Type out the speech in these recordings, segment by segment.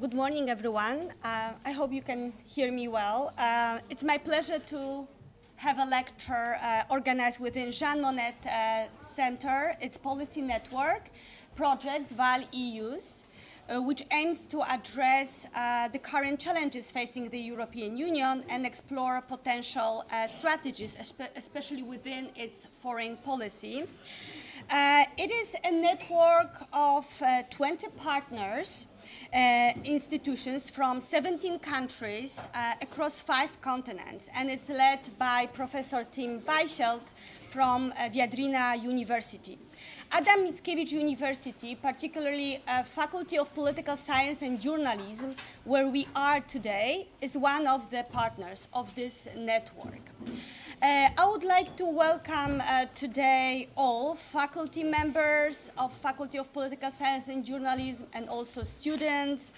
Good morning, everyone. I hope you can hear me well. It's my pleasure to have a lecture organized within Jean Monnet Center, its policy network project ValEUs, which aims to address the current challenges facing the European Union and explore potential strategies, especially within its foreign policy. It is a network of 20 partners, institutions from 17 countries across 5 continents, and it's led by Professor Tim Bijscheld from Viadrina University. Adam Mickiewicz University, particularly Faculty of Political Science and Journalism, where we are today, is one of the partners of this network. I would like to welcome today all faculty members of Faculty of Political Science and Journalism and also students,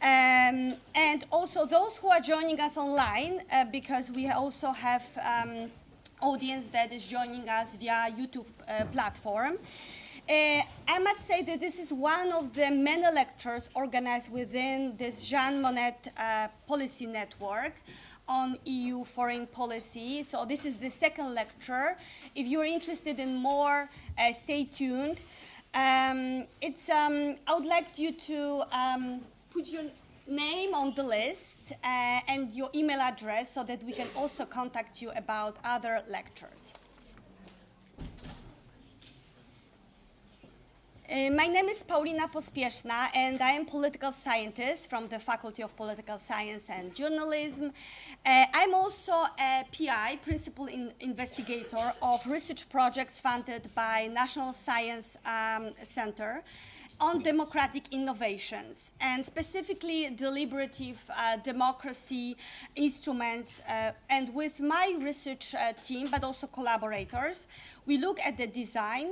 and also those who are joining us online because we also have audience that is joining us via YouTube platform. I must say that this is one of the many lectures organized within this Jean Monnet policy network on EU foreign policy. So this is the second lecture. If you're interested in more, stay tuned. I would like you to put your name on the list and your email address so that we can also contact you about other lectures. My name is Paulina Pospieszna, and I am political scientist from the Faculty of Political Science and Journalism. I'm also a PI, principal investigator of research projects funded by National Science Center on democratic innovations, and specifically deliberative democracy instruments. And with my research team, but also collaborators, we look at the design,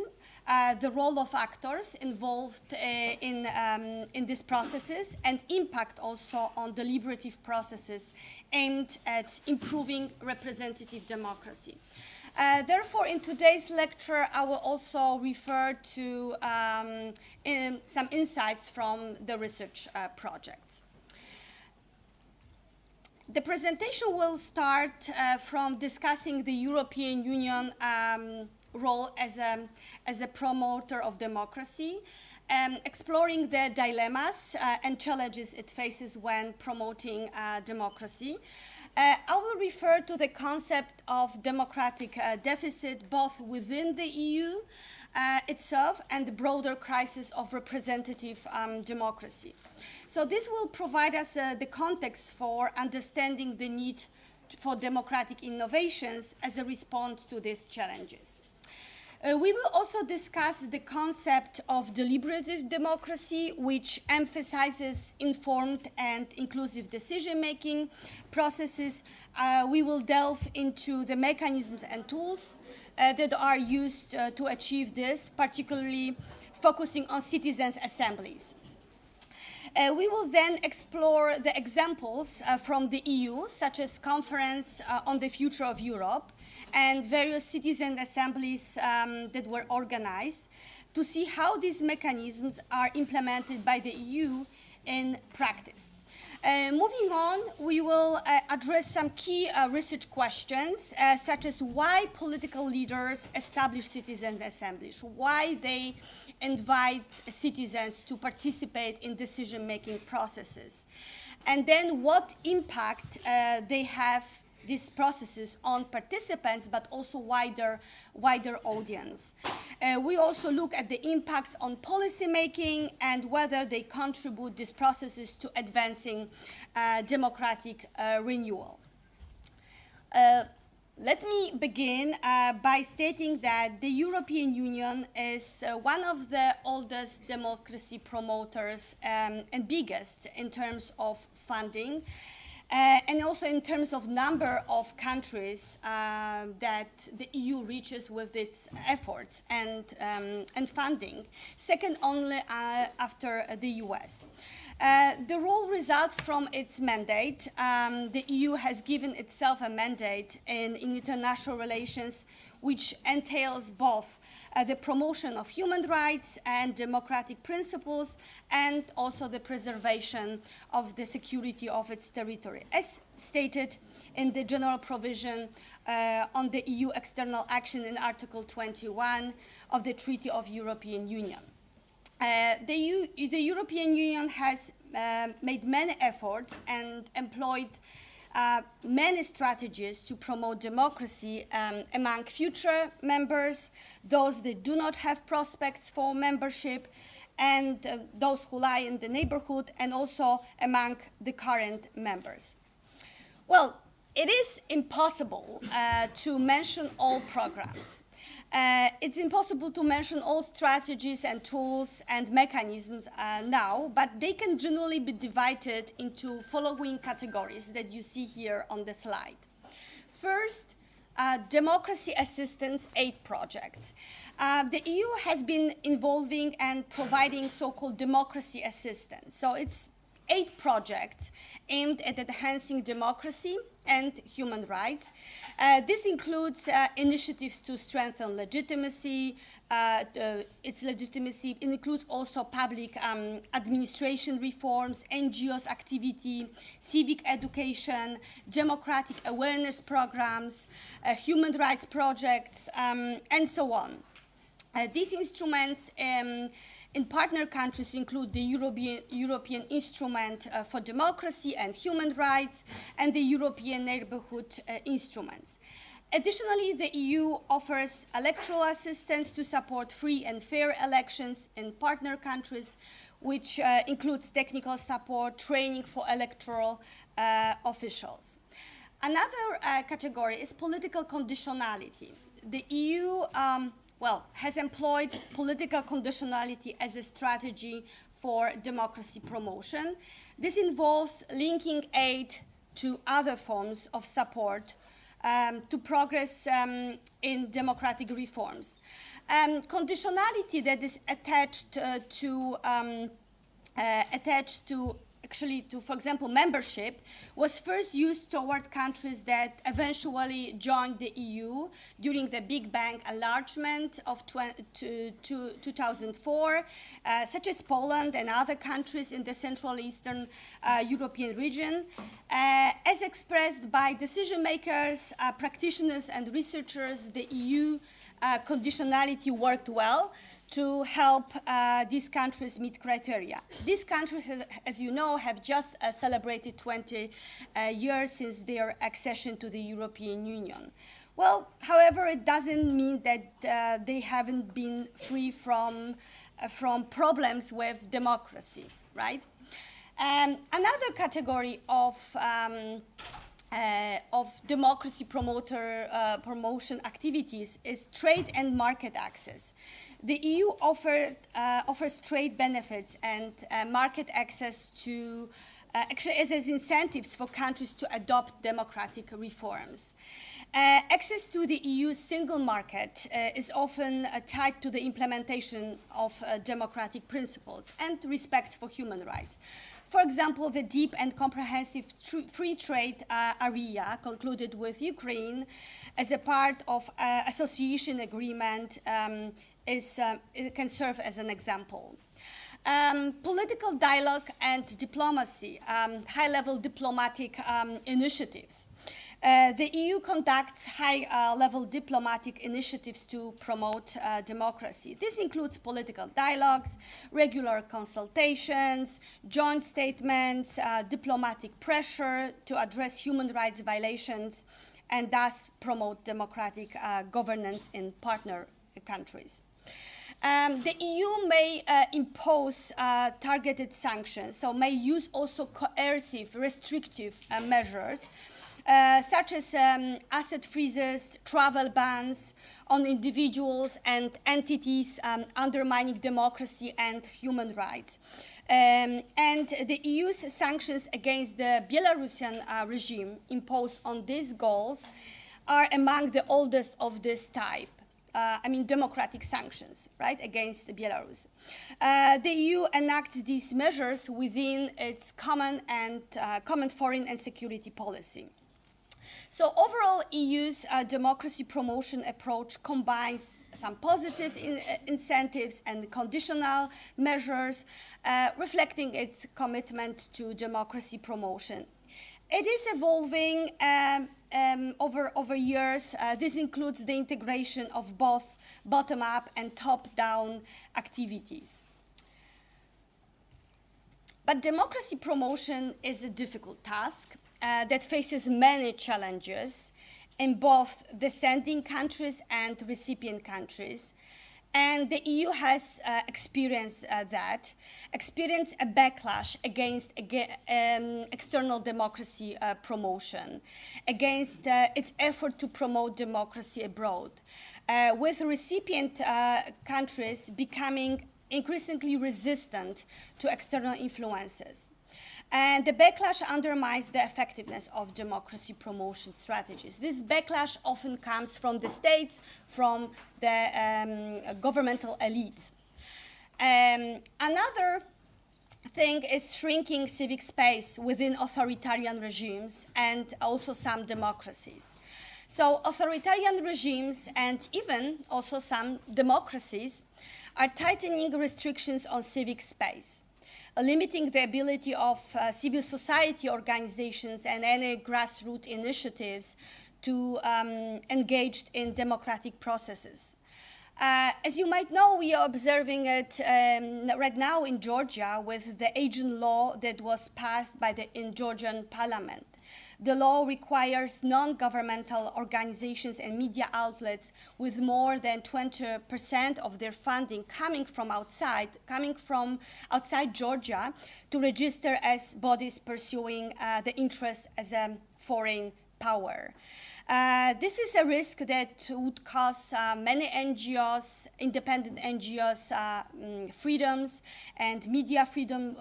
the role of actors involved in these processes, and impact also on deliberative processes aimed at improving representative democracy. Therefore, in today's lecture, I will also refer to some insights from the research projects. The presentation will start from discussing the European Union role as a promoter of democracy, exploring the dilemmas and challenges it faces when promoting democracy. I will refer to the concept of democratic deficit both within the EU itself and the broader crisis of representative democracy. So this will provide us the context for understanding the need for democratic innovations as a response to these challenges. We will also discuss the concept of deliberative democracy, which emphasizes informed and inclusive decision-making processes. We will delve into the mechanisms and tools that are used to achieve this, particularly focusing on citizens' assemblies. We will then explore the examples from the EU, such as Conference on the Future of Europe, and various citizen assemblies that were organized, to see how these mechanisms are implemented by the EU in practice. Moving on, we will address some key research questions, such as why political leaders establish citizen assemblies, why they invite citizens to participate in decision-making processes, and then what impact they have, these processes, on participants, but also wider audience. We also look at the impacts on policymaking and whether they contribute, these processes, to advancing democratic renewal. Let me begin by stating that the European Union is one of the oldest democracy promoters and biggest in terms of funding. and also in terms of number of countries that the EU reaches with its efforts and funding, second only after the US. The role results from its mandate. The EU has given itself a mandate in international relations which entails both the promotion of human rights and democratic principles, and also the preservation of the security of its territory, as stated in the general provision on the EU external action in Article 21 of the Treaty of European Union. The European Union has made many efforts and employed many strategies to promote democracy among future members, those that do not have prospects for membership, and those who lie in the neighborhood, and also among the current members. Well, it is impossible to mention all programs. It's impossible to mention all strategies and tools and mechanisms now, but they can generally be divided into following categories that you see here on the slide. First, democracy assistance aid projects. The EU has been involving and providing so-called democracy assistance. So it's 8 projects aimed at enhancing democracy and human rights. This includes initiatives to strengthen legitimacy. Its legitimacy includes also public administration reforms, NGOs activity, civic education, democratic awareness programs, human rights projects, and so on. These instruments in partner countries include the European Instrument for Democracy and Human Rights and the European Neighborhood Instruments. Additionally, the EU offers electoral assistance to support free and fair elections in partner countries, which includes technical support, training for electoral officials. Another category is political conditionality. The EU has employed political conditionality as a strategy for democracy promotion. This involves linking aid to other forms of support to progress in democratic reforms. Conditionality that is attached to, for example, membership, was first used toward countries that eventually joined the EU during the Big Bang enlargement of 2004, such as Poland and other countries in the Central Eastern European region. As expressed by decision makers, practitioners, and researchers, the EU conditionality worked well to help these countries meet criteria. These countries, as you know, have just celebrated 20 years since their accession to the European Union. Well, however, it doesn't mean that they haven't been free from problems with democracy, right? Another category of democracy promotion activities is trade and market access. The EU offers trade benefits and market access to, actually as incentives for countries to adopt democratic reforms. Access to the EU's single market is often tied to the implementation of democratic principles and respect for human rights. For example, the deep and comprehensive free trade area concluded with Ukraine as a part of association agreement it can serve as an example. Political dialogue and diplomacy, high-level diplomatic initiatives. The EU conducts high-level diplomatic initiatives to promote democracy. This includes political dialogues, regular consultations, joint statements, diplomatic pressure to address human rights violations, and thus promote democratic governance in partner countries. The EU may impose targeted sanctions, so may use also coercive, restrictive measures, such as asset freezes, travel bans on individuals and entities undermining democracy and human rights. And the EU's sanctions against the Belarusian regime imposed on these goals are among the oldest of this type. Democratic sanctions, right, against Belarus. The EU enacts these measures within its common foreign and security policy. So overall, EU's democracy promotion approach combines some positive incentives and conditional measures, reflecting its commitment to democracy promotion. It is evolving over years. This includes the integration of both bottom-up and top-down activities. But democracy promotion is a difficult task that faces many challenges in both the sending countries and recipient countries. And the EU has experienced a backlash against external democracy promotion, against its effort to promote democracy abroad, with recipient countries becoming increasingly resistant to external influences. And the backlash undermines the effectiveness of democracy promotion strategies. This backlash often comes from the states, from the governmental elites. Another thing is shrinking civic space within authoritarian regimes and also some democracies. So authoritarian regimes and even also some democracies are tightening restrictions on civic space, limiting the ability of civil society organizations and any grassroots initiatives to engage in democratic processes. As you might know, we are observing it right now in Georgia with the agent law that was passed by the Georgian parliament. The law requires non-governmental organizations and media outlets with more than 20% of their funding coming from outside Georgia to register as bodies pursuing the interest as a foreign power. This is a risk that would cost many NGOs, independent NGOs, freedoms, and media freedom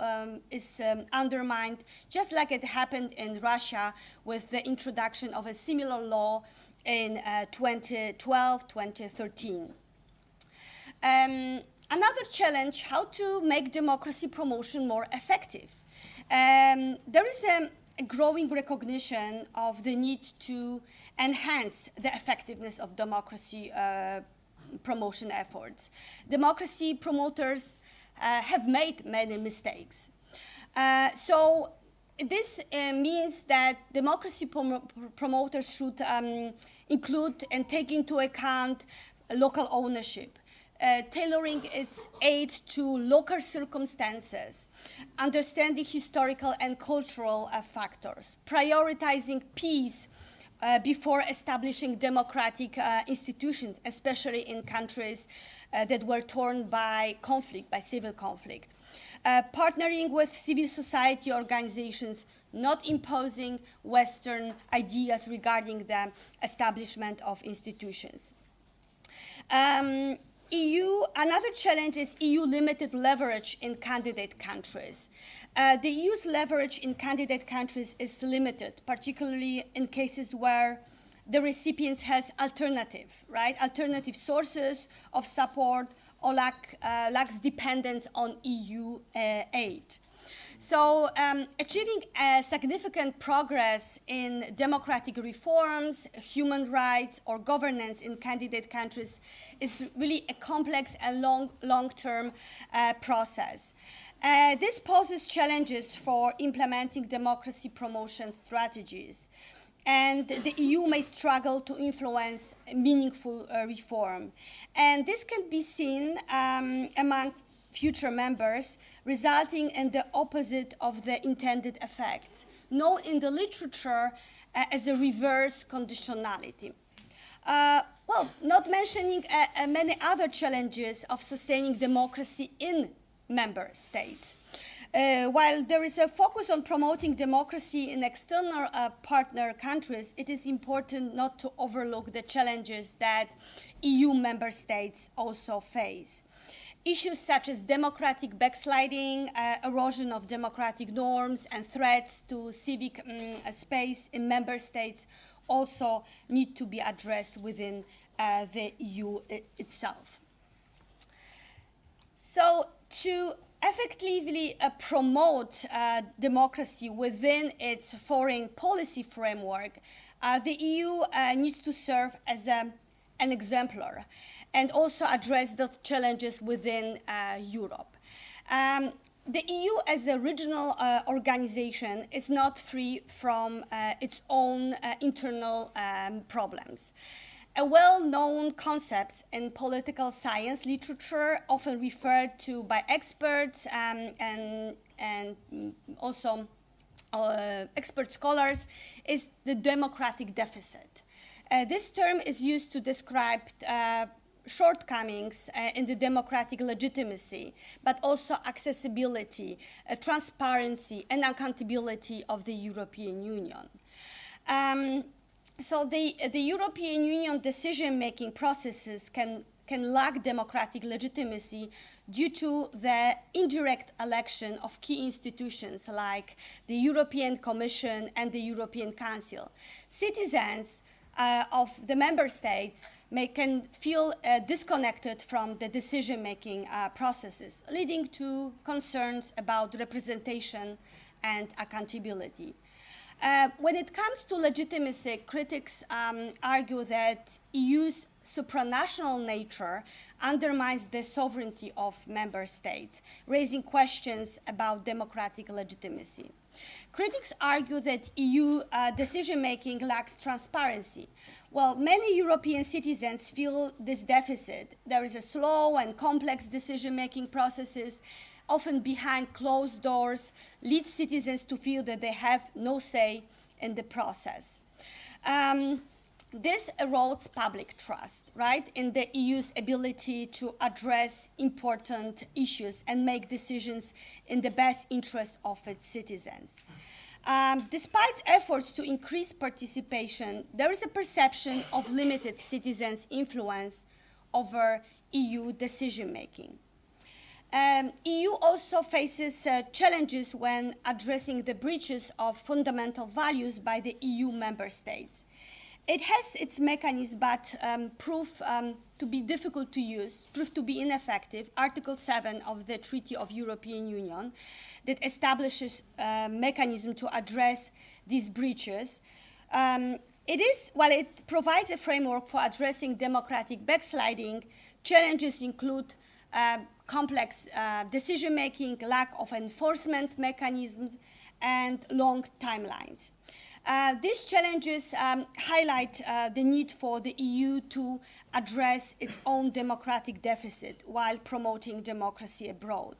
is undermined, just like it happened in Russia with the introduction of a similar law in 2012, 2013. Another challenge, how to make democracy promotion more effective. There is a growing recognition of the need to enhance the effectiveness of democracy promotion efforts. Democracy promoters have made many mistakes. So this means that democracy promoters should include and take into account local ownership, tailoring its aid to local circumstances, understanding historical and cultural factors, prioritizing peace before establishing democratic institutions, especially in countries that were torn by conflict, by civil conflict. Partnering with civil society organizations, not imposing Western ideas regarding the establishment of institutions. Another challenge is EU limited leverage in candidate countries. The EU's leverage in candidate countries is limited, particularly in cases where the recipient has alternative sources of support or lacks dependence on EU aid. So achieving significant progress in democratic reforms, human rights, or governance in candidate countries is really a complex and long-term process. This poses challenges for implementing democracy promotion strategies, and the EU may struggle to influence meaningful reform. And this can be seen among future members, resulting in the opposite of the intended effect, known in the literature as a reverse conditionality. Not mentioning many other challenges of sustaining democracy in member states. While there is a focus on promoting democracy in external partner countries, it is important not to overlook the challenges that EU member states also face. Issues such as democratic backsliding, erosion of democratic norms, and threats to civic space in member states also need to be addressed within the EU itself. So to effectively promote democracy within its foreign policy framework, the EU needs to serve as an exemplar and also address the challenges within Europe. The EU as a regional organization is not free from its own internal problems. A well-known concept in political science literature, often referred to by experts and also expert scholars, is the democratic deficit. This term is used to describe shortcomings in the democratic legitimacy, but also accessibility, transparency, and accountability of the European Union. So the European Union decision-making processes can lack democratic legitimacy due to the indirect election of key institutions like the European Commission and the European Council. Citizens of the member states can feel disconnected from the decision-making processes, leading to concerns about representation and accountability. When it comes to legitimacy, critics argue that EU's supranational nature undermines the sovereignty of member states, raising questions about democratic legitimacy. Critics argue that EU decision-making lacks transparency. Well, many European citizens feel this deficit. There is a slow and complex decision-making processes, often behind closed doors, lead citizens to feel that they have no say in the process. This erodes public trust, right, in the EU's ability to address important issues and make decisions in the best interest of its citizens. Despite efforts to increase participation, there is a perception of limited citizens' influence over EU decision-making. EU also faces challenges when addressing the breaches of fundamental values by the EU member states. It has its mechanisms, but proved to be difficult to use, proved to be ineffective. Article 7 of the Treaty of European Union that establishes a mechanism to address these breaches. While it provides a framework for addressing democratic backsliding, challenges include complex decision-making, lack of enforcement mechanisms, and long timelines. These challenges highlight the need for the EU to address its own democratic deficit while promoting democracy abroad.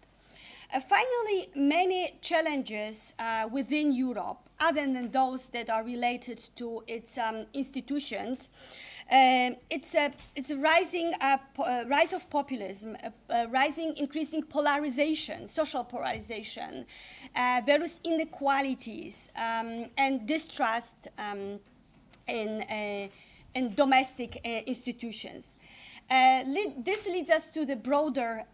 Finally, many challenges within Europe, other than those that are related to its institutions, it's a rising rise of populism, increasing polarization, social polarization, various inequalities, and distrust in domestic institutions. This leads us to the broader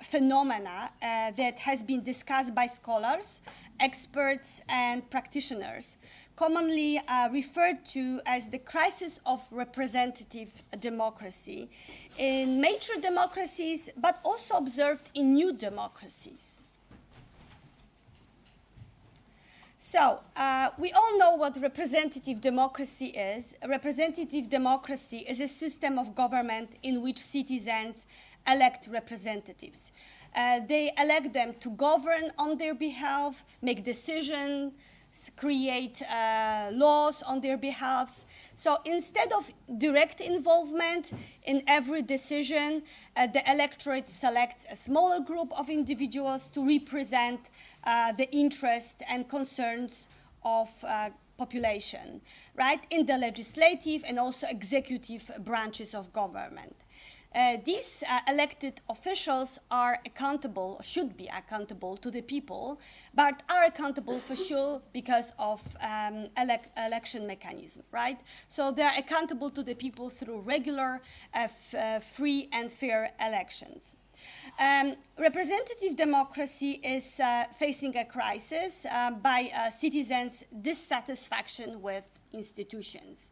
phenomena that has been discussed by scholars, experts, and practitioners, commonly referred to as the crisis of representative democracy in mature democracies, but also observed in new democracies. So, we all know what representative democracy is. Representative democracy is a system of government in which citizens elect representatives. They elect them to govern on their behalf, make decisions, create laws on their behalf. So instead of direct involvement in every decision, the electorate selects a smaller group of individuals to represent the interests and concerns of population, right, in the legislative and also executive branches of government. These elected officials are accountable, should be accountable to the people, but are accountable for sure because of election mechanism, right? So they are accountable to the people through regular, free and fair elections. Representative democracy is facing a crisis by citizens' dissatisfaction with institutions,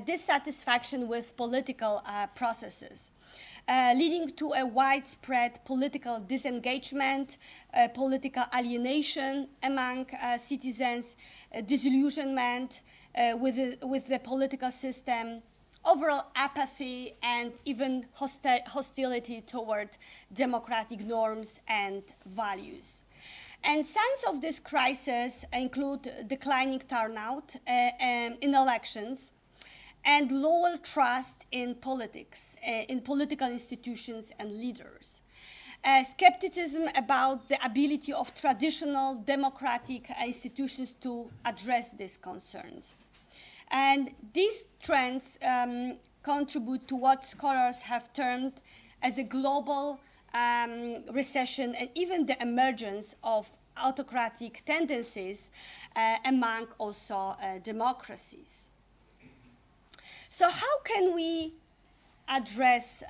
dissatisfaction with political processes, leading to a widespread political disengagement, political alienation among citizens, disillusionment with the political system, overall apathy, and even hostility toward democratic norms and values. And signs of this crisis include declining turnout in elections and lower trust in politics, in political institutions and leaders. Skepticism about the ability of traditional democratic institutions to address these concerns. And these trends contribute to what scholars have termed as a global recession and even the emergence of autocratic tendencies among also democracies. So how can we address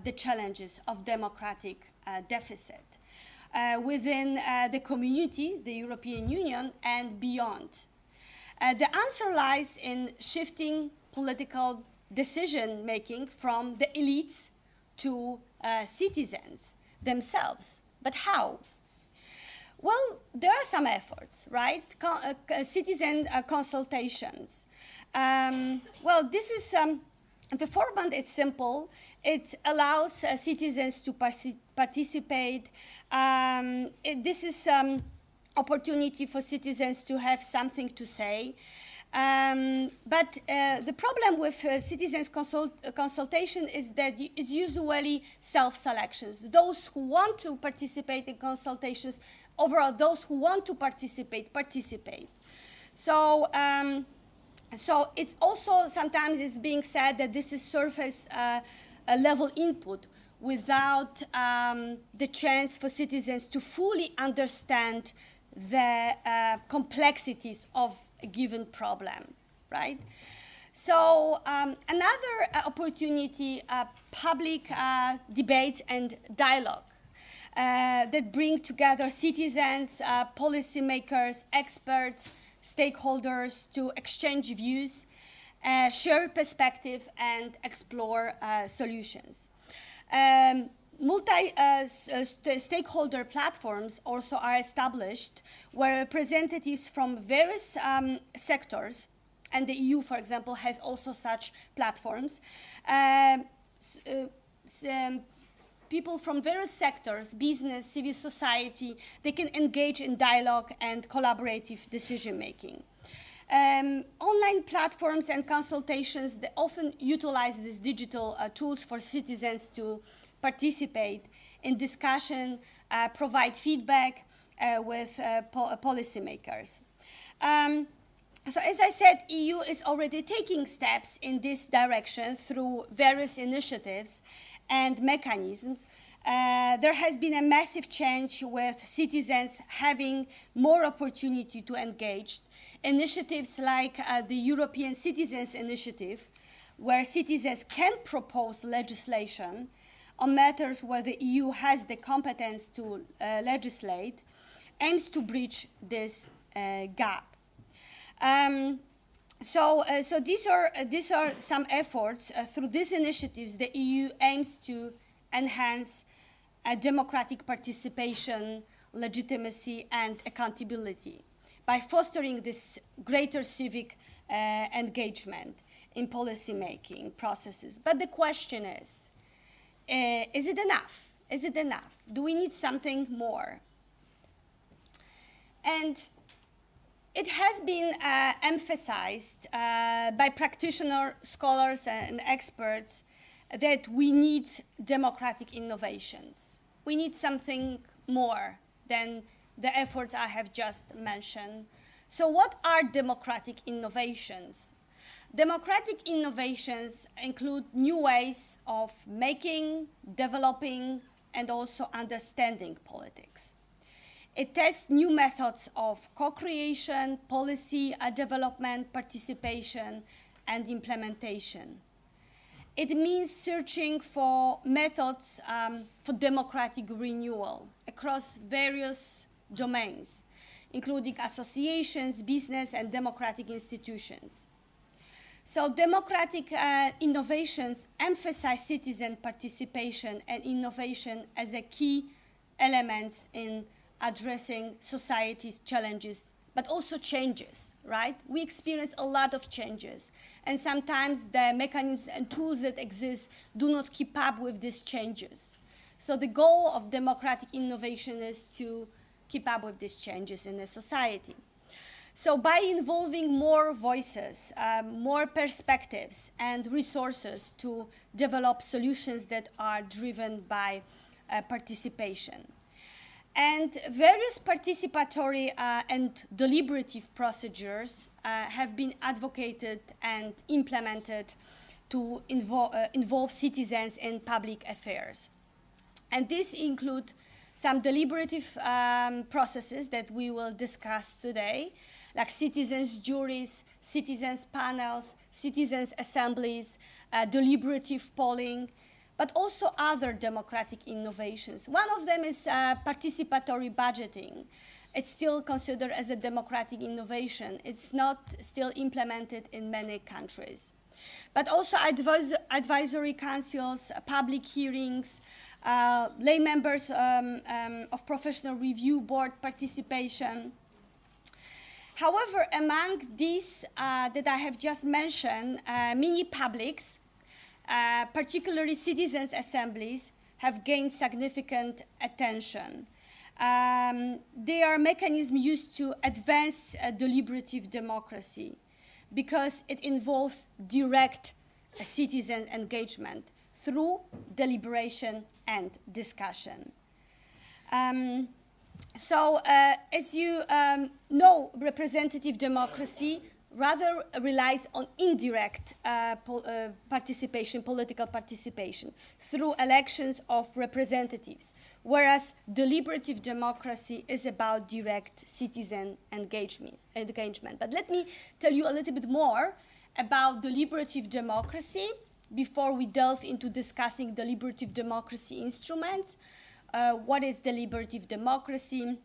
the challenges of democratic deficit within the community, the European Union, and beyond? The answer lies in shifting political decision-making from the elites to citizens themselves. But how? Well, there are some efforts, right? Citizen consultations. Well, this is, the format is simple. It allows citizens to participate. This is opportunity for citizens to have something to say. But the problem with citizens consultation is that it's usually self-selections. Those who want to participate in consultations, overall, those who want to participate. So, so it's also sometimes it's being said that this is surface level input without the chance for citizens to fully understand the complexities of a given problem, right? So another opportunity, public debates and dialogue that bring together citizens, policymakers, experts, stakeholders to exchange views, share perspective, and explore solutions. Multi-stakeholder platforms also are established where representatives from various sectors, and the EU, for example, has also such platforms, people from various sectors, business, civil society, they can engage in dialogue and collaborative decision-making. Online platforms and consultations, they often utilize these digital tools for citizens to participate in discussion, provide feedback with policymakers. So as I said, EU is already taking steps in this direction through various initiatives and mechanisms. There has been a massive change with citizens having more opportunity to engage. Initiatives like the European Citizens Initiative, where citizens can propose legislation on matters where the EU has the competence to legislate, aims to bridge this gap. So these are some efforts. Through these initiatives, the EU aims to enhance democratic participation, legitimacy, and accountability by fostering this greater civic engagement in policy-making processes. But the question is it enough? Is it enough? Do we need something more? And it has been emphasized by practitioners, scholars, and experts that we need democratic innovations. We need something more than the efforts I have just mentioned. So what are democratic innovations? Democratic innovations include new ways of making, developing, and also understanding politics. It tests new methods of co-creation, policy development, participation, and implementation. It means searching for methods for democratic renewal across various domains, including associations, business, and democratic institutions. So democratic innovations emphasize citizen participation and innovation as a key elements in addressing society's challenges, but also changes, right? We experience a lot of changes, and sometimes the mechanisms and tools that exist do not keep up with these changes. So the goal of democratic innovation is to keep up with these changes in the society. So by involving more voices, more perspectives, and resources to develop solutions that are driven by participation. And various participatory and deliberative procedures have been advocated and implemented to involve citizens in public affairs. And these include some deliberative processes that we will discuss today, like citizens' juries, citizens' panels, citizens' assemblies, deliberative polling, but also other democratic innovations. One of them is participatory budgeting. It's still considered as a democratic innovation. It's not still implemented in many countries. But also advisory councils, public hearings, lay members of professional review board participation. However, among these that I have just mentioned, mini publics, particularly citizens' assemblies, have gained significant attention. They are mechanisms used to advance deliberative democracy because it involves direct citizen engagement through deliberation and discussion. As you know, representative democracy rather relies on indirect participation, political participation, through elections of representatives, whereas deliberative democracy is about direct citizen engagement. But let me tell you a little bit more about deliberative democracy before we delve into discussing deliberative democracy instruments. What is deliberative democracy?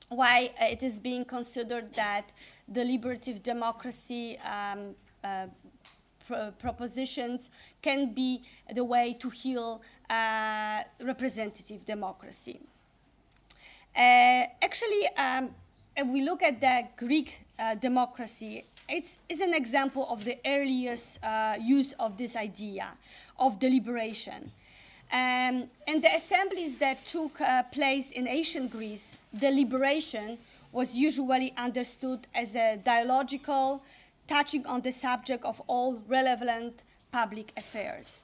Why it is being considered that deliberative democracy propositions can be the way to heal representative democracy. Actually, if we look at the Greek democracy, it's an example of the earliest use of this idea of deliberation. In the assemblies that took place in ancient Greece, deliberation was usually understood as a dialogical, touching on the subject of all relevant public affairs.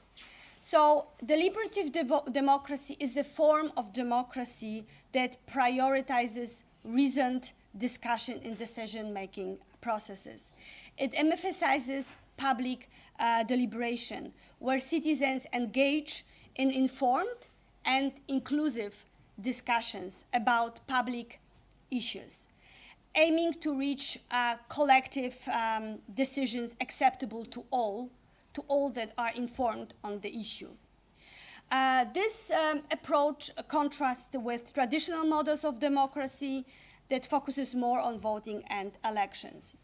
So deliberative democracy is a form of democracy that prioritizes reasoned discussion in decision-making processes. It emphasizes public deliberation, where citizens engage in informed and inclusive discussions about public issues, aiming to reach collective decisions acceptable to all that are informed on the issue. This approach contrasts with traditional models of democracy that focuses more on voting and elections.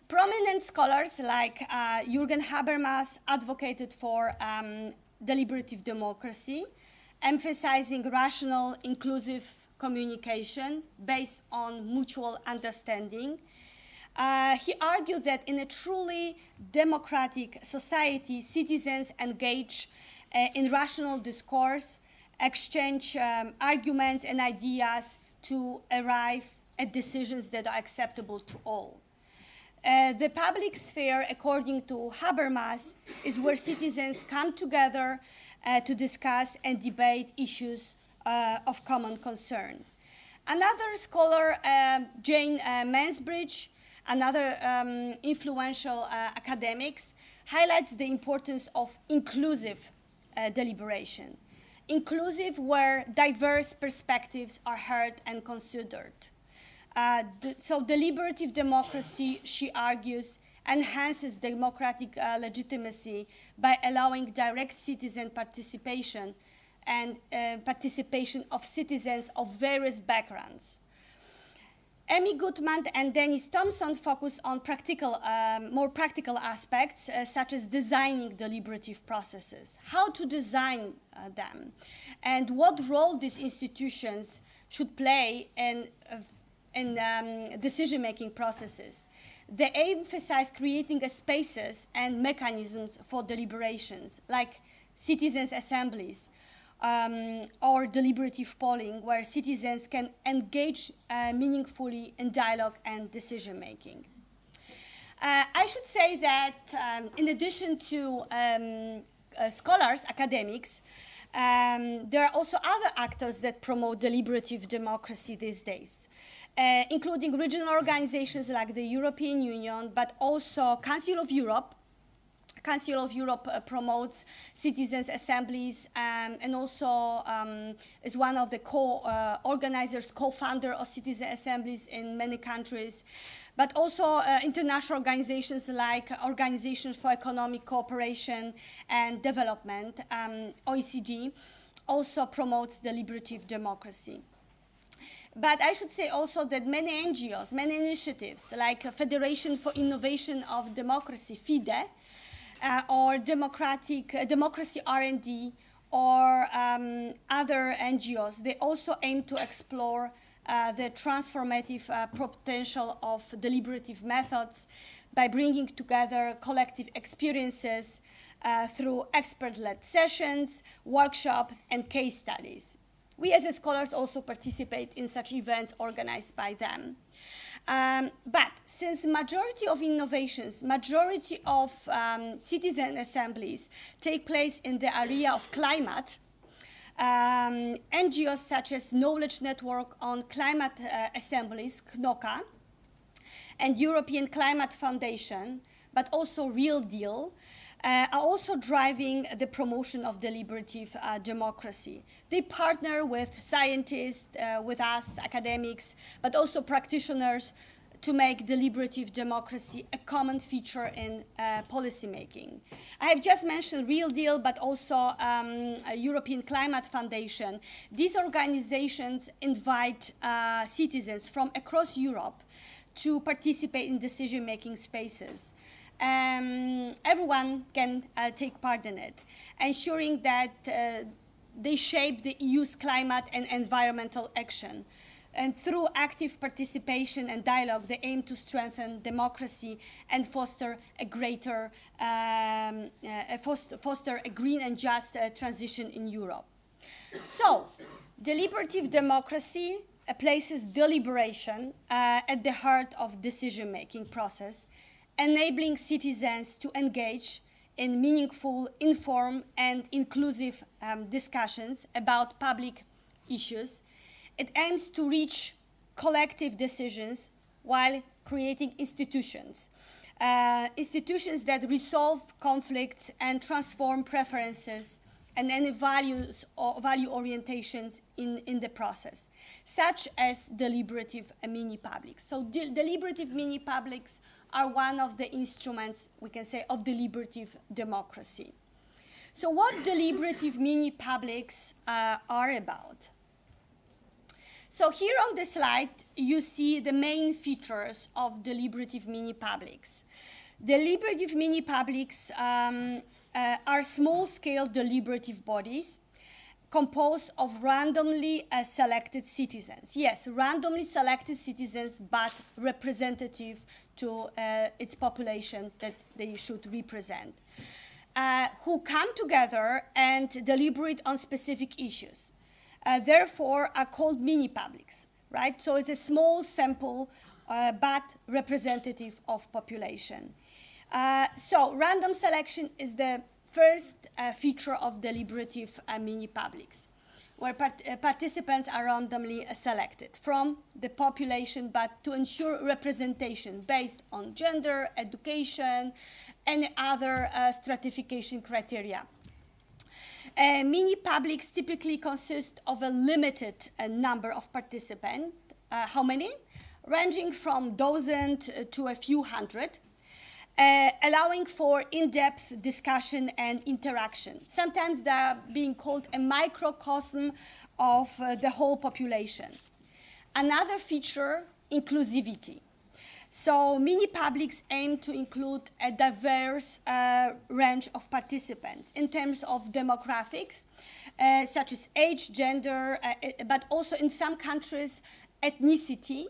Prominent scholars like Jürgen Habermas advocated for deliberative democracy, emphasizing rational, inclusive communication based on mutual understanding. He argued that in a truly democratic society, citizens engage in rational discourse, exchange arguments and ideas to arrive at decisions that are acceptable to all. The public sphere, according to Habermas, is where citizens come together to discuss and debate issues of common concern. Another scholar, Jane Mansbridge, another influential academics, highlights the importance of inclusive deliberation. Inclusive where diverse perspectives are heard and considered. So deliberative democracy, she argues, enhances democratic legitimacy by allowing direct citizen participation and participation of citizens of various backgrounds. Amy Goodman and Dennis Thompson focus on more practical aspects, such as designing deliberative processes, how to design them, and what role these institutions should play in decision-making processes. They emphasize creating spaces and mechanisms for deliberations, like citizens' assemblies, or deliberative polling, where citizens can engage meaningfully in dialogue and decision-making. I should say that in addition to scholars, academics, there are also other actors that promote deliberative democracy these days, including regional organizations like the European Union, but also Council of Europe. Council of Europe promotes citizens' assemblies and also is one of the co-organizers, co-founder of citizen assemblies in many countries, but also international organizations like Organization for Economic Cooperation and Development, OECD, also promotes deliberative democracy. But I should say also that many NGOs, many initiatives like Federation for Innovation of Democracy, FIDE, or Democracy R&D, or other NGOs, they also aim to explore the transformative potential of deliberative methods by bringing together collective experiences through expert-led sessions, workshops, and case studies. We as scholars also participate in such events organized by them. But since majority of innovations, majority of citizen assemblies take place in the area of climate, NGOs such as Knowledge Network on Climate Assemblies, KNOCA, and European Climate Foundation, but also Real Deal, are also driving the promotion of deliberative democracy. They partner with scientists, with us, academics, but also practitioners to make deliberative democracy a common feature in policymaking. I have just mentioned Real Deal, but also European Climate Foundation. These organizations invite citizens from across Europe to participate in decision-making spaces. Everyone can take part in it, ensuring that they shape the EU's climate and environmental action. And through active participation and dialogue, they aim to strengthen democracy and foster a greater, foster a green and just transition in Europe. So, deliberative democracy places deliberation at the heart of decision-making process, enabling citizens to engage in meaningful, informed, and inclusive discussions about public issues. It aims to reach collective decisions while creating institutions. Institutions that resolve conflicts and transform preferences and any values or value orientations in the process, such as deliberative mini-publics. So deliberative mini-publics are one of the instruments, we can say, of deliberative democracy. So what deliberative mini-publics are about? So here on the slide, you see the main features of deliberative mini-publics. Deliberative mini-publics are small-scale deliberative bodies composed of randomly selected citizens. Yes, randomly selected citizens, but representative to its population that they should represent, who come together and deliberate on specific issues. Therefore, are called mini-publics, right? So it's a small sample, but representative of population. So random selection is the first feature of deliberative mini-publics, where participants are randomly selected from the population, but to ensure representation based on gender, education, and other stratification criteria. Mini-publics typically consist of a limited number of participants. How many? Ranging from dozens to a few hundred. allowing for in-depth discussion and interaction. Sometimes they are being called a microcosm of the whole population. Another feature, inclusivity. So mini-publics aim to include a diverse range of participants in terms of demographics, such as age, gender, but also in some countries, ethnicity,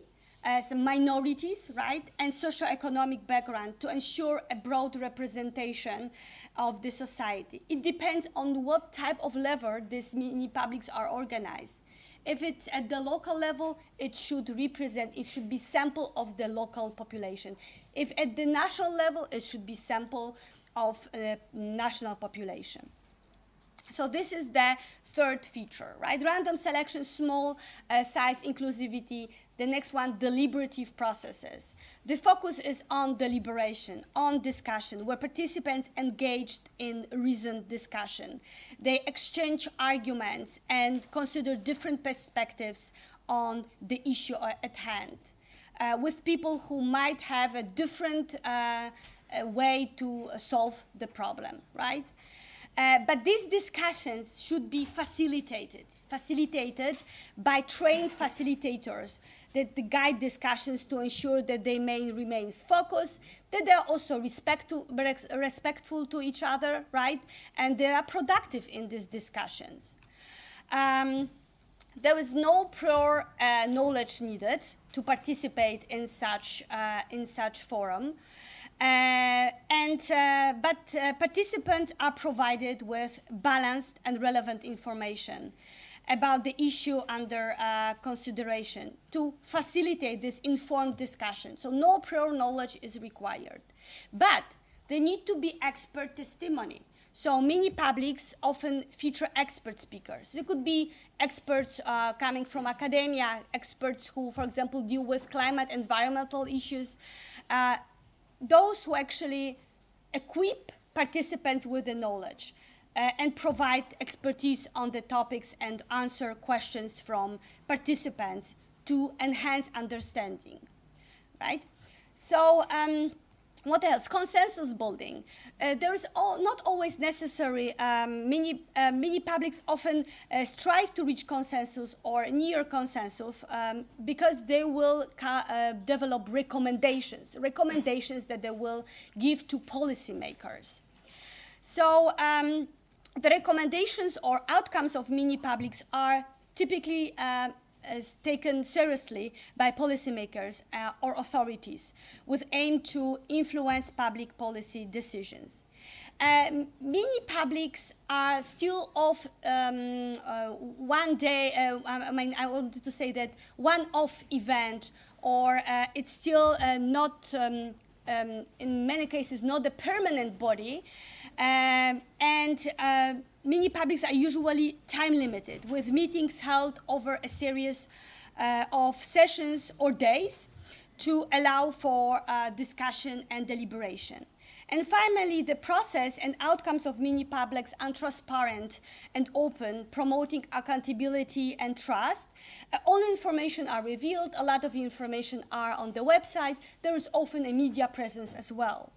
some minorities, right, and socioeconomic background to ensure a broad representation of the society. It depends on what type of level these mini-publics are organized. If it's at the local level, it should be sample of the local population. If at the national level, it should be sample of national population. So this is the third feature, right? Random selection, small size inclusivity. The next one, deliberative processes. The focus is on deliberation, on discussion, where participants engaged in reasoned discussion. They exchange arguments and consider different perspectives on the issue at hand, with people who might have a different way to solve the problem, right? But these discussions should be facilitated by trained facilitators that guide discussions to ensure that they may remain focused, that they are also respectful to each other, right? And they are productive in these discussions. There is no prior knowledge needed to participate in such forum. But participants are provided with balanced and relevant information about the issue under consideration to facilitate this informed discussion. So no prior knowledge is required. But there need to be expert testimony. So mini-publics often feature expert speakers. They could be experts coming from academia, experts who, for example, deal with climate, environmental issues, those who actually equip participants with the knowledge and provide expertise on the topics and answer questions from participants to enhance understanding, right? So what else? Consensus building. There is not always necessary. Mini-publics often strive to reach consensus or near consensus because they will develop recommendations that they will give to policymakers. So the recommendations or outcomes of mini-publics are typically taken seriously by policymakers or authorities with aim to influence public policy decisions. Mini-publics are still of one day, I wanted to say that one-off event, or it's still not, in many cases, not a permanent body. Mini-publics are usually time-limited, with meetings held over a series of sessions or days to allow for discussion and deliberation. And finally, the process and outcomes of mini-publics are transparent and open, promoting accountability and trust. All information are revealed. A lot of information are on the website. There is often a media presence as well.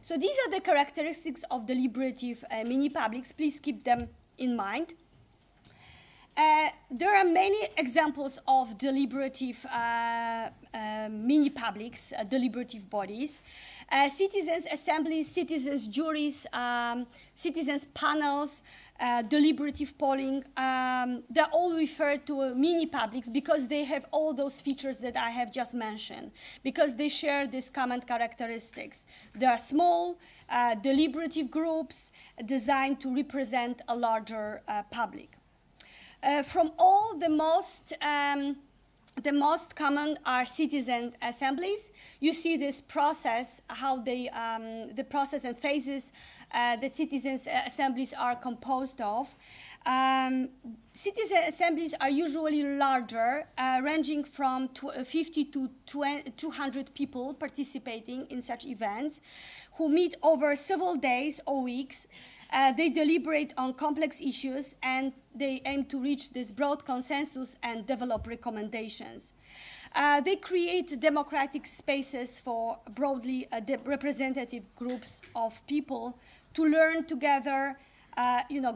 So these are the characteristics of deliberative mini-publics. Please keep them in mind. There are many examples of deliberative mini-publics, deliberative bodies. Citizens' assemblies, citizens' juries, citizens' panels, deliberative polling, they're all referred to mini-publics because they have all those features that I have just mentioned, because they share these common characteristics. They are small, deliberative groups designed to represent a larger public. From all, the most common are citizen assemblies. You see this process, how they, the process and phases that citizens' assemblies are composed of. Citizen assemblies are usually larger, ranging from 50 to 200 people participating in such events, who meet over several days or weeks. They deliberate on complex issues, and they aim to reach this broad consensus and develop recommendations. They create democratic spaces for broadly representative groups of people to learn together,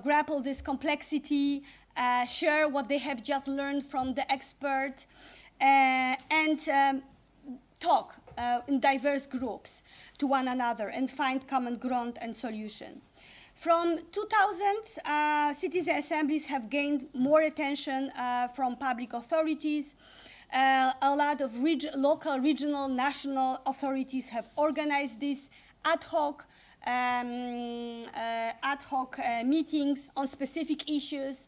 grapple this complexity, share what they have just learned from the expert, and talk in diverse groups to one another and find common ground and solution. From 2000, citizen assemblies have gained more attention from public authorities. A lot of local, regional, national authorities have organized these ad hoc meetings on specific issues,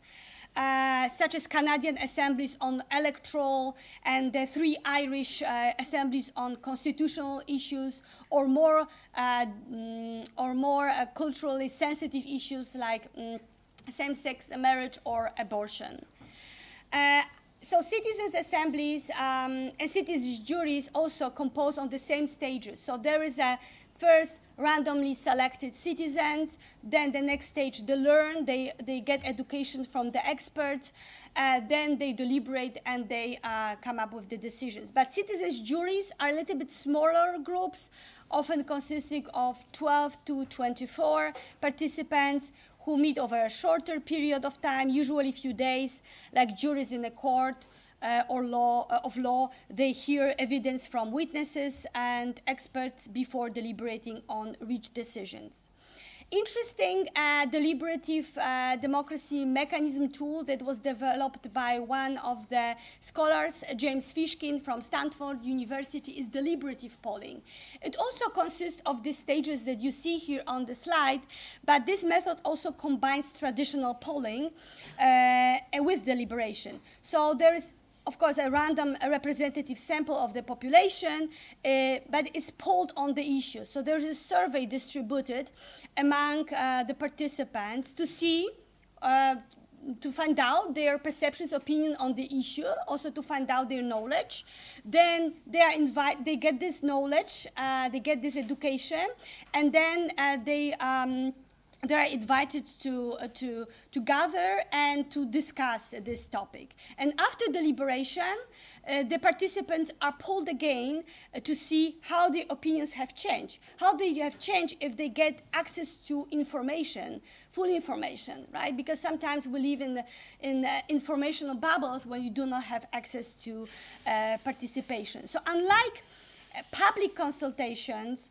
such as Canadian assemblies on electoral and the 3 Irish assemblies on constitutional issues, or more culturally sensitive issues like same-sex marriage or abortion. So citizens' assemblies and citizens' juries also compose on the same stages. So there is a first randomly selected citizens, then the next stage they learn, they get education from the experts, then they deliberate and they come up with the decisions. But citizens' juries are a little bit smaller groups, often consisting of 12 to 24 participants who meet over a shorter period of time, usually a few days, like juries in a court or law. They hear evidence from witnesses and experts before deliberating on reached decisions. Interesting deliberative democracy mechanism tool that was developed by one of the scholars, James Fishkin from Stanford University, is deliberative polling. It also consists of the stages that you see here on the slide, but this method also combines traditional polling with deliberation. So there is, of course, a random representative sample of the population, but it's polled on the issue. So there is a survey distributed among the participants to see, to find out their perceptions, opinion on the issue, also to find out their knowledge. Then they get this knowledge, they get this education, and then they are invited to gather and to discuss this topic. And after deliberation, the participants are polled again to see how their opinions have changed. How they have changed if they get access to information, full information, right? Because sometimes we live in informational bubbles when you do not have access to participation. So unlike public consultations,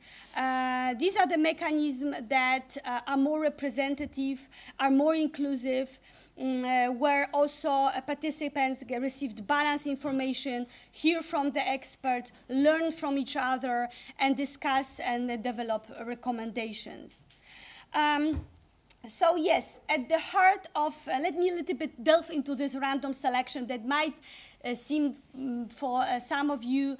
these are the mechanisms that are more representative, are more inclusive, where also participants received balanced information, hear from the experts, learn from each other, and discuss and develop recommendations. So yes, at the heart of, let me a little bit delve into this random selection that might seem for some of you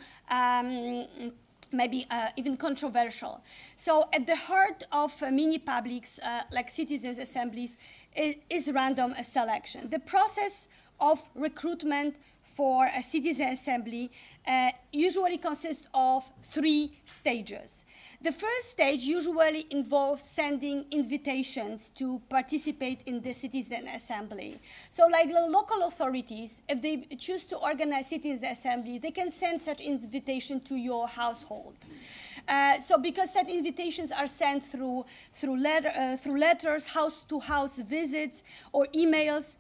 maybe even controversial. So at the heart of mini publics, like citizens' assemblies, is random selection. The process of recruitment for a citizen assembly usually consists of 3 stages. The first stage usually involves sending invitations to participate in the citizen assembly. So like the local authorities, if they choose to organize citizen assembly, they can send such invitation to your household. So because such invitations are sent through letters, house-to-house visits, or emails,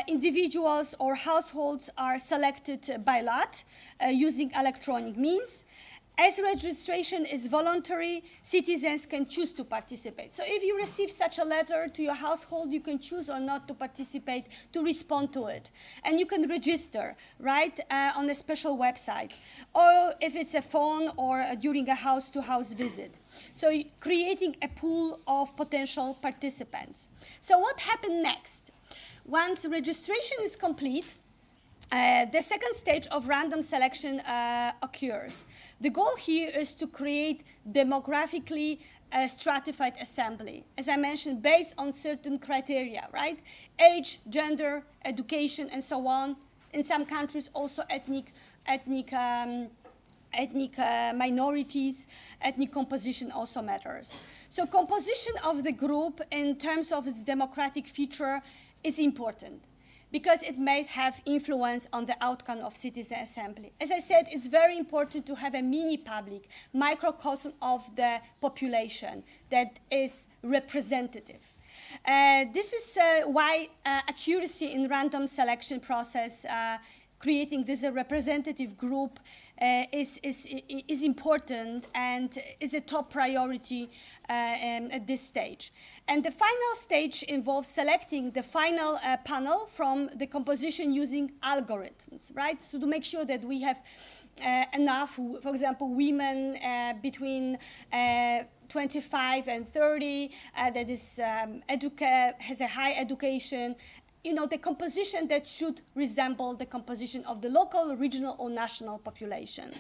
individuals or households are selected by lot using electronic means. As registration is voluntary, citizens can choose to participate. So if you receive such a letter to your household, you can choose or not to participate, to respond to it. And you can register, right, on a special website, or if it's a phone or during a house-to-house visit. So creating a pool of potential participants. So what happened next? Once registration is complete, the second stage of random selection occurs. The goal here is to create demographically stratified assembly, as I mentioned, based on certain criteria, right? Age, gender, education, and so on. In some countries, also ethnic minorities, ethnic composition also matters. So composition of the group in terms of its democratic feature is important because it may have influence on the outcome of citizen assembly. As I said, it's very important to have a mini-public, microcosm of the population that is representative. This is why accuracy in random selection process, creating this representative group is important and is a top priority at this stage. And the final stage involves selecting the final panel from the composition using algorithms, right? So to make sure that we have enough, for example, women between 25 and 30 that is has a high education, you know, the composition that should resemble the composition of the local, regional, or national population.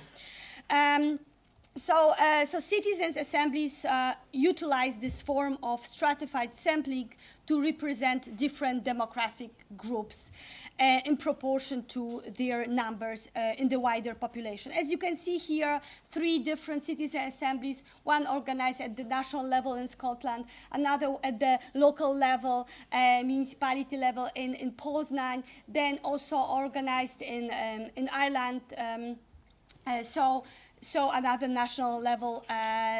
So citizens' assemblies utilize this form of stratified sampling to represent different demographic groups in proportion to their numbers in the wider population. As you can see here, 3 different citizen assemblies, one organized at the national level in Scotland, another at the local level, municipality level in Poznań, then also organized in Ireland. So another national level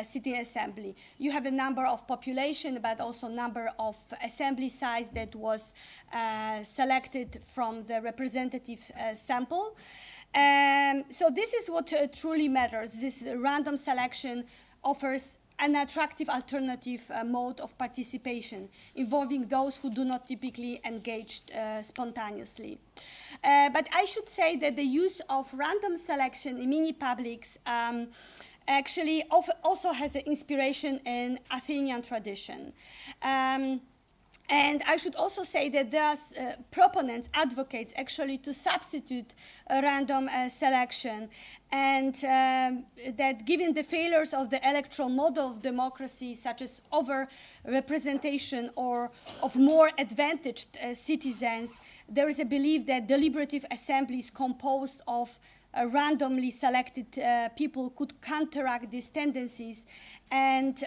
city assembly. You have a number of population, but also number of assembly size that was selected from the representative sample. So this is what truly matters. This random selection offers an attractive alternative mode of participation involving those who do not typically engage spontaneously. But I should say that the use of random selection in mini-publics actually also has an inspiration in Athenian tradition. And I should also say that thus proponents, advocates actually to substitute a random selection, and that given the failures of the electoral model of democracy, such as over-representation or of more advantaged citizens, there is a belief that deliberative assemblies composed of randomly selected people could counteract these tendencies, and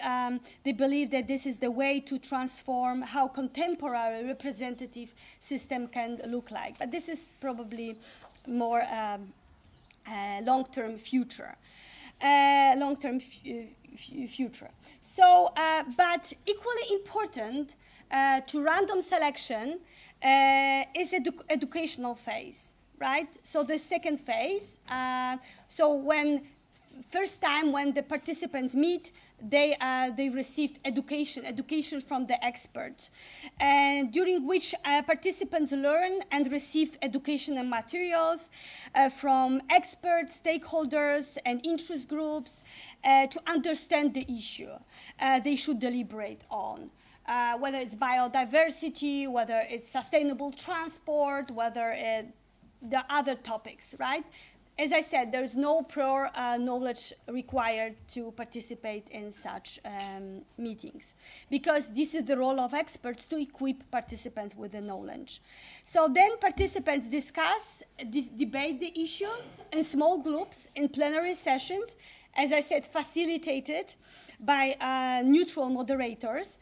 they believe that this is the way to transform how contemporary representative system can look like. But this is probably more long-term future. Future. So, but equally important to random selection is educational phase. Right? So the second phase, so first time when the participants meet, they received education from the experts, and during which participants learn and receive educational materials from experts, stakeholders, and interest groups to understand the issue they should deliberate on. Whether it's biodiversity, whether it's sustainable transport, whether the other topics, right? As I said, there's no prior knowledge required to participate in such meetings, because this is the role of experts to equip participants with the knowledge. So then participants discuss, debate the issue in small groups, in plenary sessions, as I said, facilitated by neutral moderators.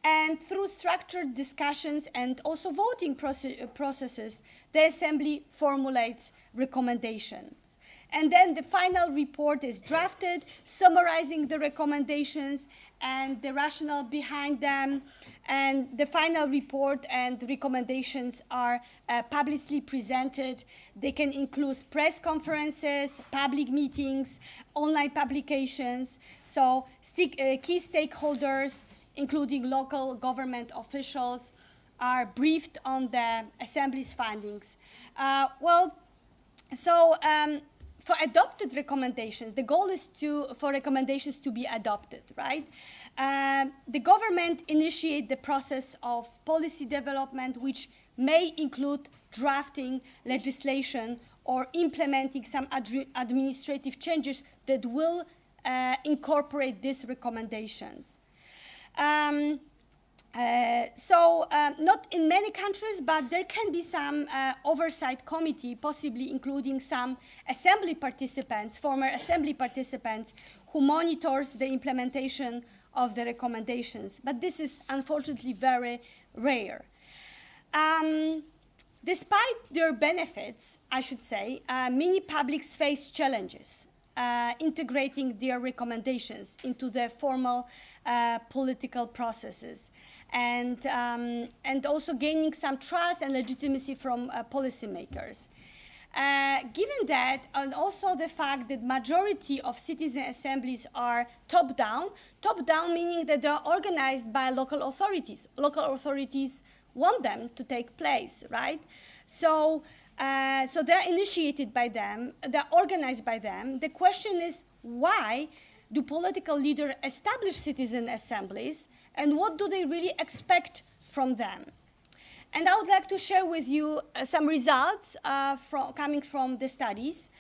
And through structured discussions and also voting processes, the Assembly formulates recommendations. And then the final report is drafted, summarizing the recommendations and the rationale behind them. And the final report and recommendations are publicly presented. They can include press conferences, public meetings, online publications. So key stakeholders, including local government officials, are briefed on the Assembly's findings. For adopted recommendations, the goal is for recommendations to be adopted, right? The government initiate the process of policy development, which may include drafting legislation or implementing some administrative changes that will incorporate these recommendations. Not in many countries, but there can be some oversight committee, possibly including some assembly participants, former assembly participants, who monitors the implementation of the recommendations, but this is unfortunately very rare. Despite their benefits, I should say, many publics face challenges integrating their recommendations into their formal political processes, and also gaining some trust and legitimacy from policymakers. Given that, and also the fact that majority of citizen assemblies are top-down meaning that they are organized by local authorities. Local authorities want them to take place, right? So they're initiated by them, they're organized by them. The question is, why do political leaders establish citizen assemblies, and what do they really expect from them? And I would like to share with you some results coming from the studies,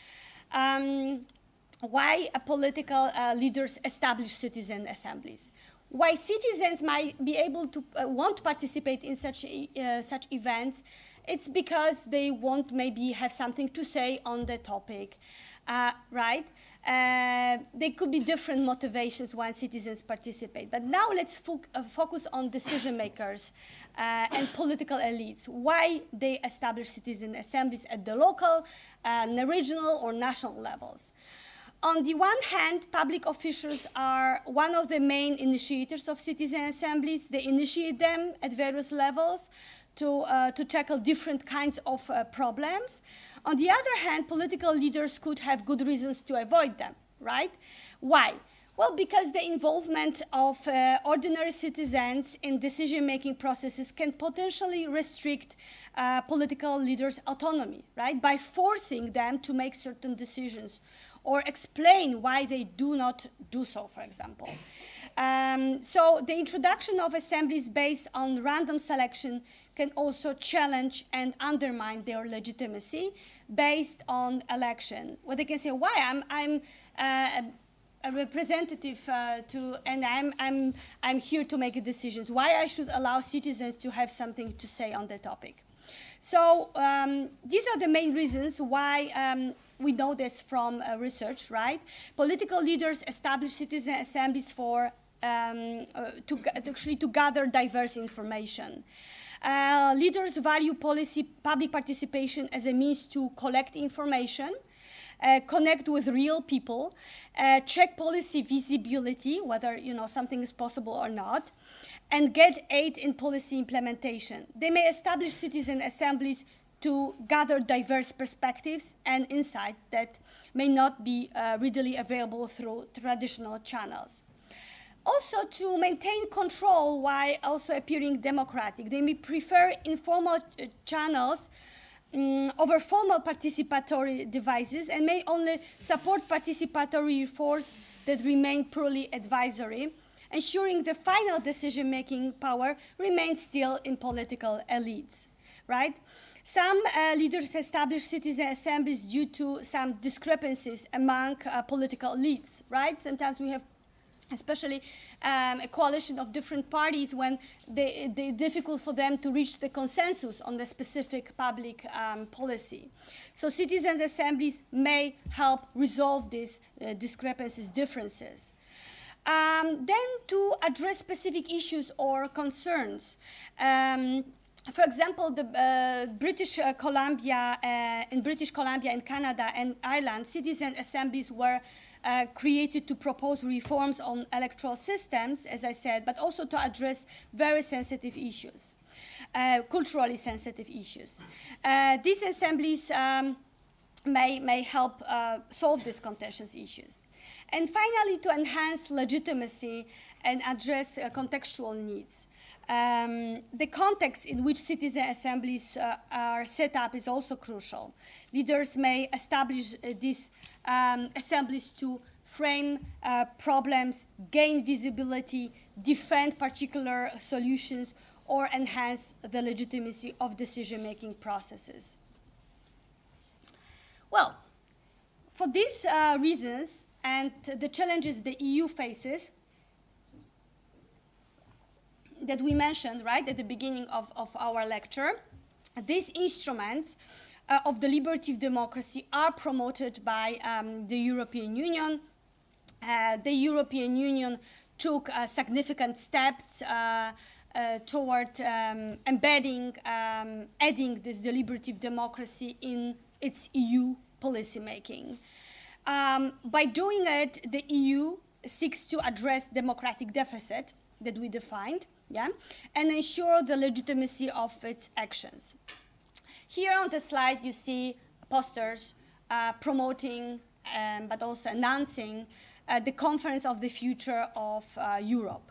why political leaders establish citizen assemblies. Why citizens might be able to want to participate in such events, it's because they want maybe have something to say on the topic, right? There could be different motivations when citizens participate. But now let's focus on decision makers and political elites, why they establish citizen assemblies at the local, the regional or national levels. On the one hand, public officials are one of the main initiators of citizen assemblies. They initiate them at various levels to tackle different kinds of problems. On the other hand, political leaders could have good reasons to avoid them, right? Why? Well, because the involvement of ordinary citizens in decision-making processes can potentially restrict political leaders' autonomy, right? By forcing them to make certain decisions or explain why they do not do so, for example. So the introduction of assemblies based on random selection can also challenge and undermine their legitimacy based on election. What they can say, why I'm a representative and I'm here to make decisions. Why I should allow citizens to have something to say on the topic. So these are the main reasons why we know this from research, right? Political leaders establish citizen assemblies for to gather diverse information. Leaders value public participation as a means to collect information, connect with real people, check policy visibility, whether something is possible or not, and get aid in policy implementation. They may establish citizen assemblies to gather diverse perspectives and insight that may not be readily available through traditional channels. Also, to maintain control while also appearing democratic, they may prefer informal channels over formal participatory devices and may only support participatory reforms that remain purely advisory, ensuring the final decision-making power remains still in political elites, right? Some leaders establish citizen assemblies due to some discrepancies among political elites, right? Sometimes we have especially a coalition of different parties when it's difficult for them to reach the consensus on the specific public policy. So citizens' assemblies may help resolve these discrepancies, differences. Then to address specific issues or concerns. For example, the British Columbia, in Canada and Ireland, citizen assemblies were created to propose reforms on electoral systems, as I said, but also to address very sensitive issues, culturally sensitive issues. These assemblies may help solve these contentious issues. And finally, to enhance legitimacy and address contextual needs. The context in which citizen assemblies are set up is also crucial. Leaders may establish these assemblies to frame problems, gain visibility, defend particular solutions, or enhance the legitimacy of decision-making processes. Well, for these reasons and the challenges the EU faces, that we mentioned right at the beginning of our lecture, these instruments of deliberative democracy are promoted by the European Union. The European Union took significant steps toward embedding, adding this deliberative democracy in its EU policymaking. By doing it, the EU seeks to address democratic deficit that we defined, and ensure the legitimacy of its actions. Here on the slide, you see posters promoting, but also announcing the Conference of the Future of Europe.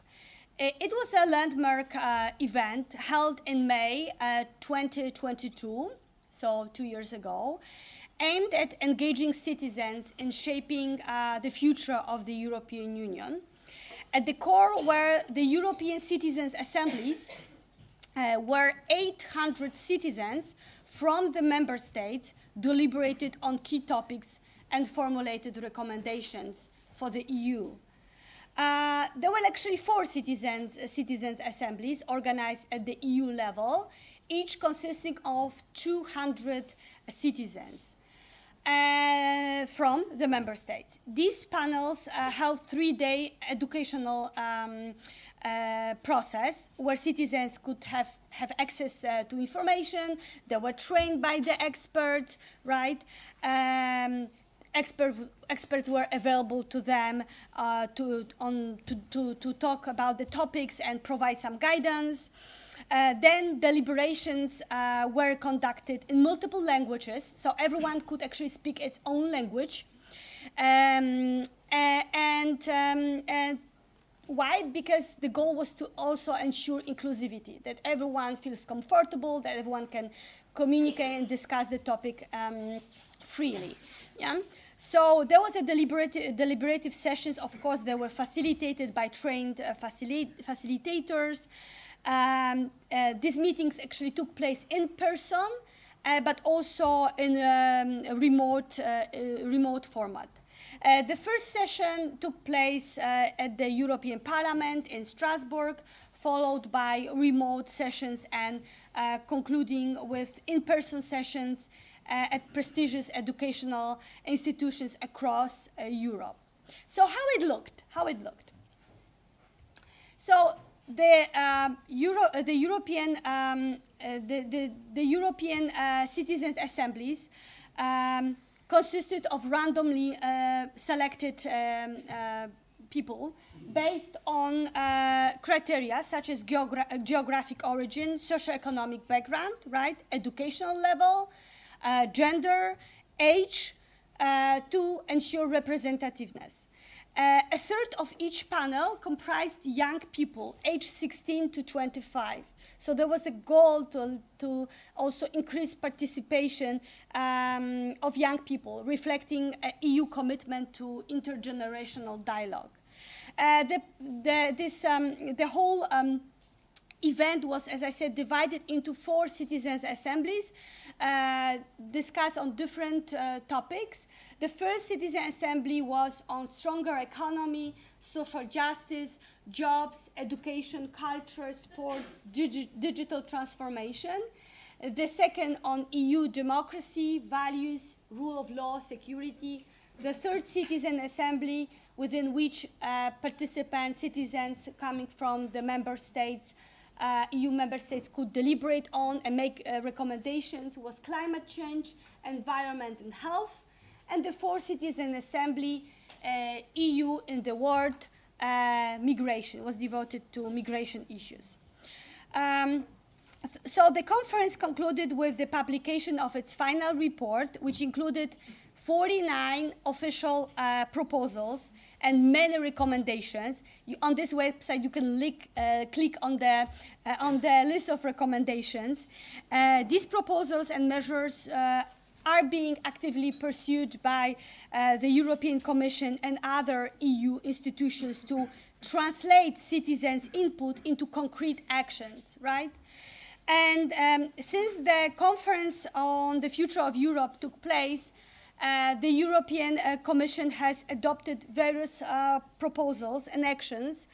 It was a landmark event held in May 2022, so 2 years ago, aimed at engaging citizens in shaping the future of the European Union. At the core were the European Citizens' Assemblies, where 800 citizens from the member states deliberated on key topics and formulated recommendations for the EU. There were actually 4 citizens' assemblies organized at the EU level, each consisting of 200 citizens from the member states. These panels held 3-day educational process where citizens could have access to information. They were trained by the experts, right? Experts were available to them to talk about the topics and provide some guidance. Then deliberations were conducted in multiple languages, so everyone could actually speak its own language. And why? Because the goal was to also ensure inclusivity, that everyone feels comfortable, that everyone can communicate and discuss the topic freely. Yeah? So there was a deliberative sessions. Of course, they were facilitated by trained facilitators. These meetings actually took place in person, but also in a remote format. The first session took place at the European Parliament in Strasbourg, followed by remote sessions and concluding with in-person sessions at prestigious educational institutions across Europe. So how it looked? So the European Citizens' Assemblies consisted of randomly selected people based on criteria such as geographic origin, socioeconomic background, right, educational level, gender, age, to ensure representativeness. A third of each panel comprised young people, aged 16 to 25. So there was a goal to also increase participation of young people, reflecting EU commitment to intergenerational dialogue. The whole event was, as I said, divided into 4 citizens' assemblies, discussed on different topics. The first citizen assembly was on stronger economy, social justice, jobs, education, culture, sport, digital transformation. The second on EU democracy, values, rule of law, security. The third citizen assembly, within which participants, citizens coming from the member states, EU member states could deliberate on and make recommendations, was climate change, environment and health. And the fourth citizen assembly, EU in the world, migration, was devoted to migration issues. So the conference concluded with the publication of its final report, which included 49 official proposals and many recommendations. On this website, you can click on the list of recommendations. These proposals and measures are being actively pursued by the European Commission and other EU institutions to translate citizens' input into concrete actions, right? And since the conference on the future of Europe took place, the European Commission has adopted various proposals and actions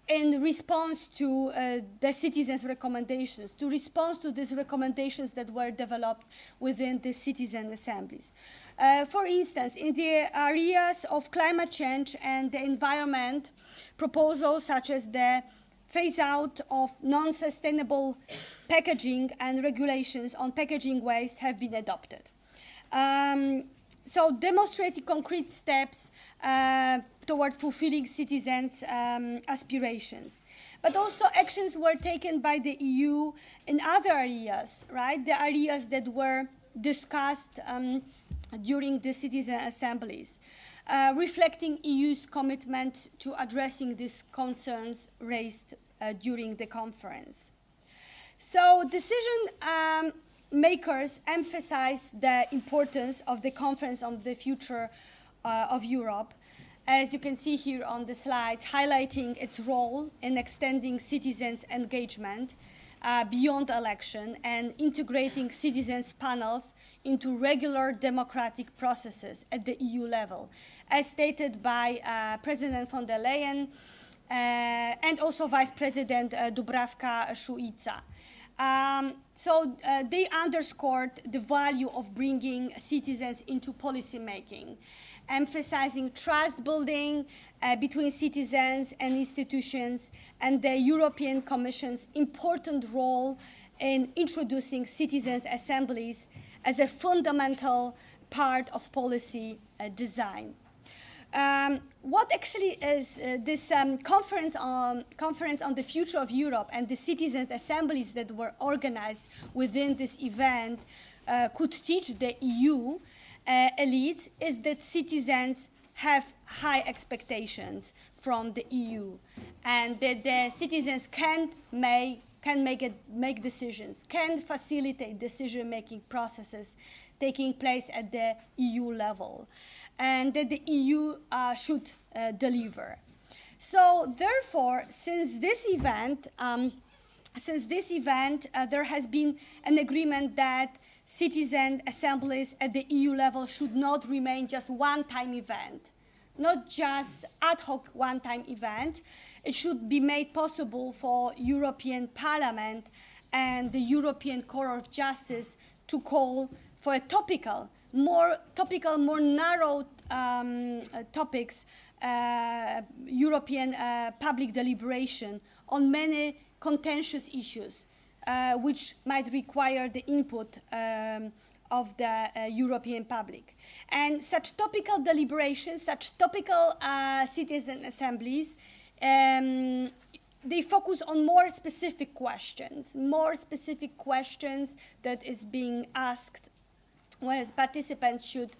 in response to the citizens' recommendations, to respond to these recommendations that were developed within the citizen assemblies. For instance, in the areas of climate change and the environment, proposals such as the phase out of non-sustainable packaging and regulations on packaging waste have been adopted. So demonstrating concrete steps toward fulfilling citizens' aspirations. But also actions were taken by the EU in other areas, right? The areas that were discussed during the citizen assemblies, reflecting EU's commitment to addressing these concerns raised during the conference. So decision makers emphasize the importance of the Conference on the Future of Europe, as you can see here on the slides, highlighting its role in extending citizens' engagement beyond election and integrating citizens' panels into regular democratic processes at the EU level, as stated by President von der Leyen and also Vice President Dubravka-Šuica. So they underscored the value of bringing citizens into policy making, emphasizing trust building between citizens and institutions, and the European Commission's important role in introducing citizens' assemblies as a fundamental part of policy design. What actually is this conference on the future of Europe and the citizens' assemblies that were organized within this event could teach the EU elites is that citizens have high expectations from the EU, and that the citizens can make decisions, can facilitate decision-making processes taking place at the EU level, and that the EU should deliver. So therefore, since this event, there has been an agreement that citizen assemblies at the EU level should not remain just one-time event, not just ad hoc one-time event. It should be made possible for European Parliament and the European Court of Justice to call for a more narrow topics, European public deliberation on many contentious issues, which might require the input of the European public. And such topical deliberations, such topical citizen assemblies, they focus on more specific questions that is being asked, where participants should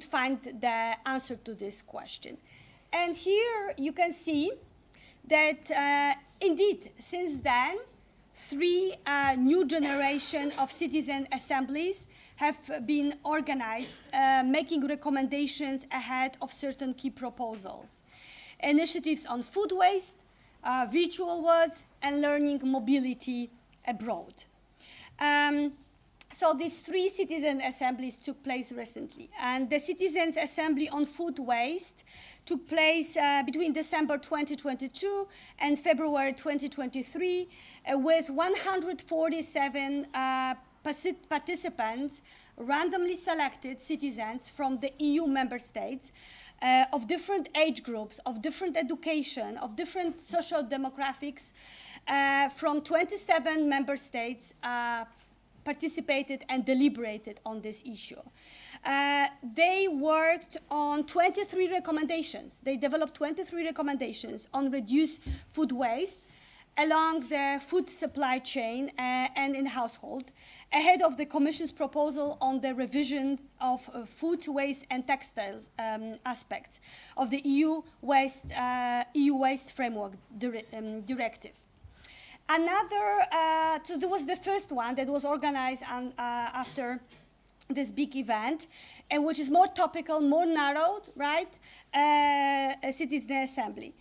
find the answer to this question. And here you can see that indeed, since then, 3 new generation of citizen assemblies have been organized, making recommendations ahead of certain key proposals. Initiatives on food waste, virtual worlds, and learning mobility abroad. So these 3 citizen assemblies took place recently. And the Citizens' Assembly on Food Waste took place between December 2022 and February 2023 with 147 participants, randomly selected citizens from the EU member states of different age groups, of different education, of different social demographics from 27 member states participated and deliberated on this issue. They worked on 23 recommendations. They developed 23 recommendations on reduced food waste along the food supply chain and in household, ahead of the Commission's proposal on the revision of food waste and textiles aspects of the EU Waste Framework Directive. So there was the first one that was organized after this big event, and which is more topical, more narrowed, right? A citizen assembly.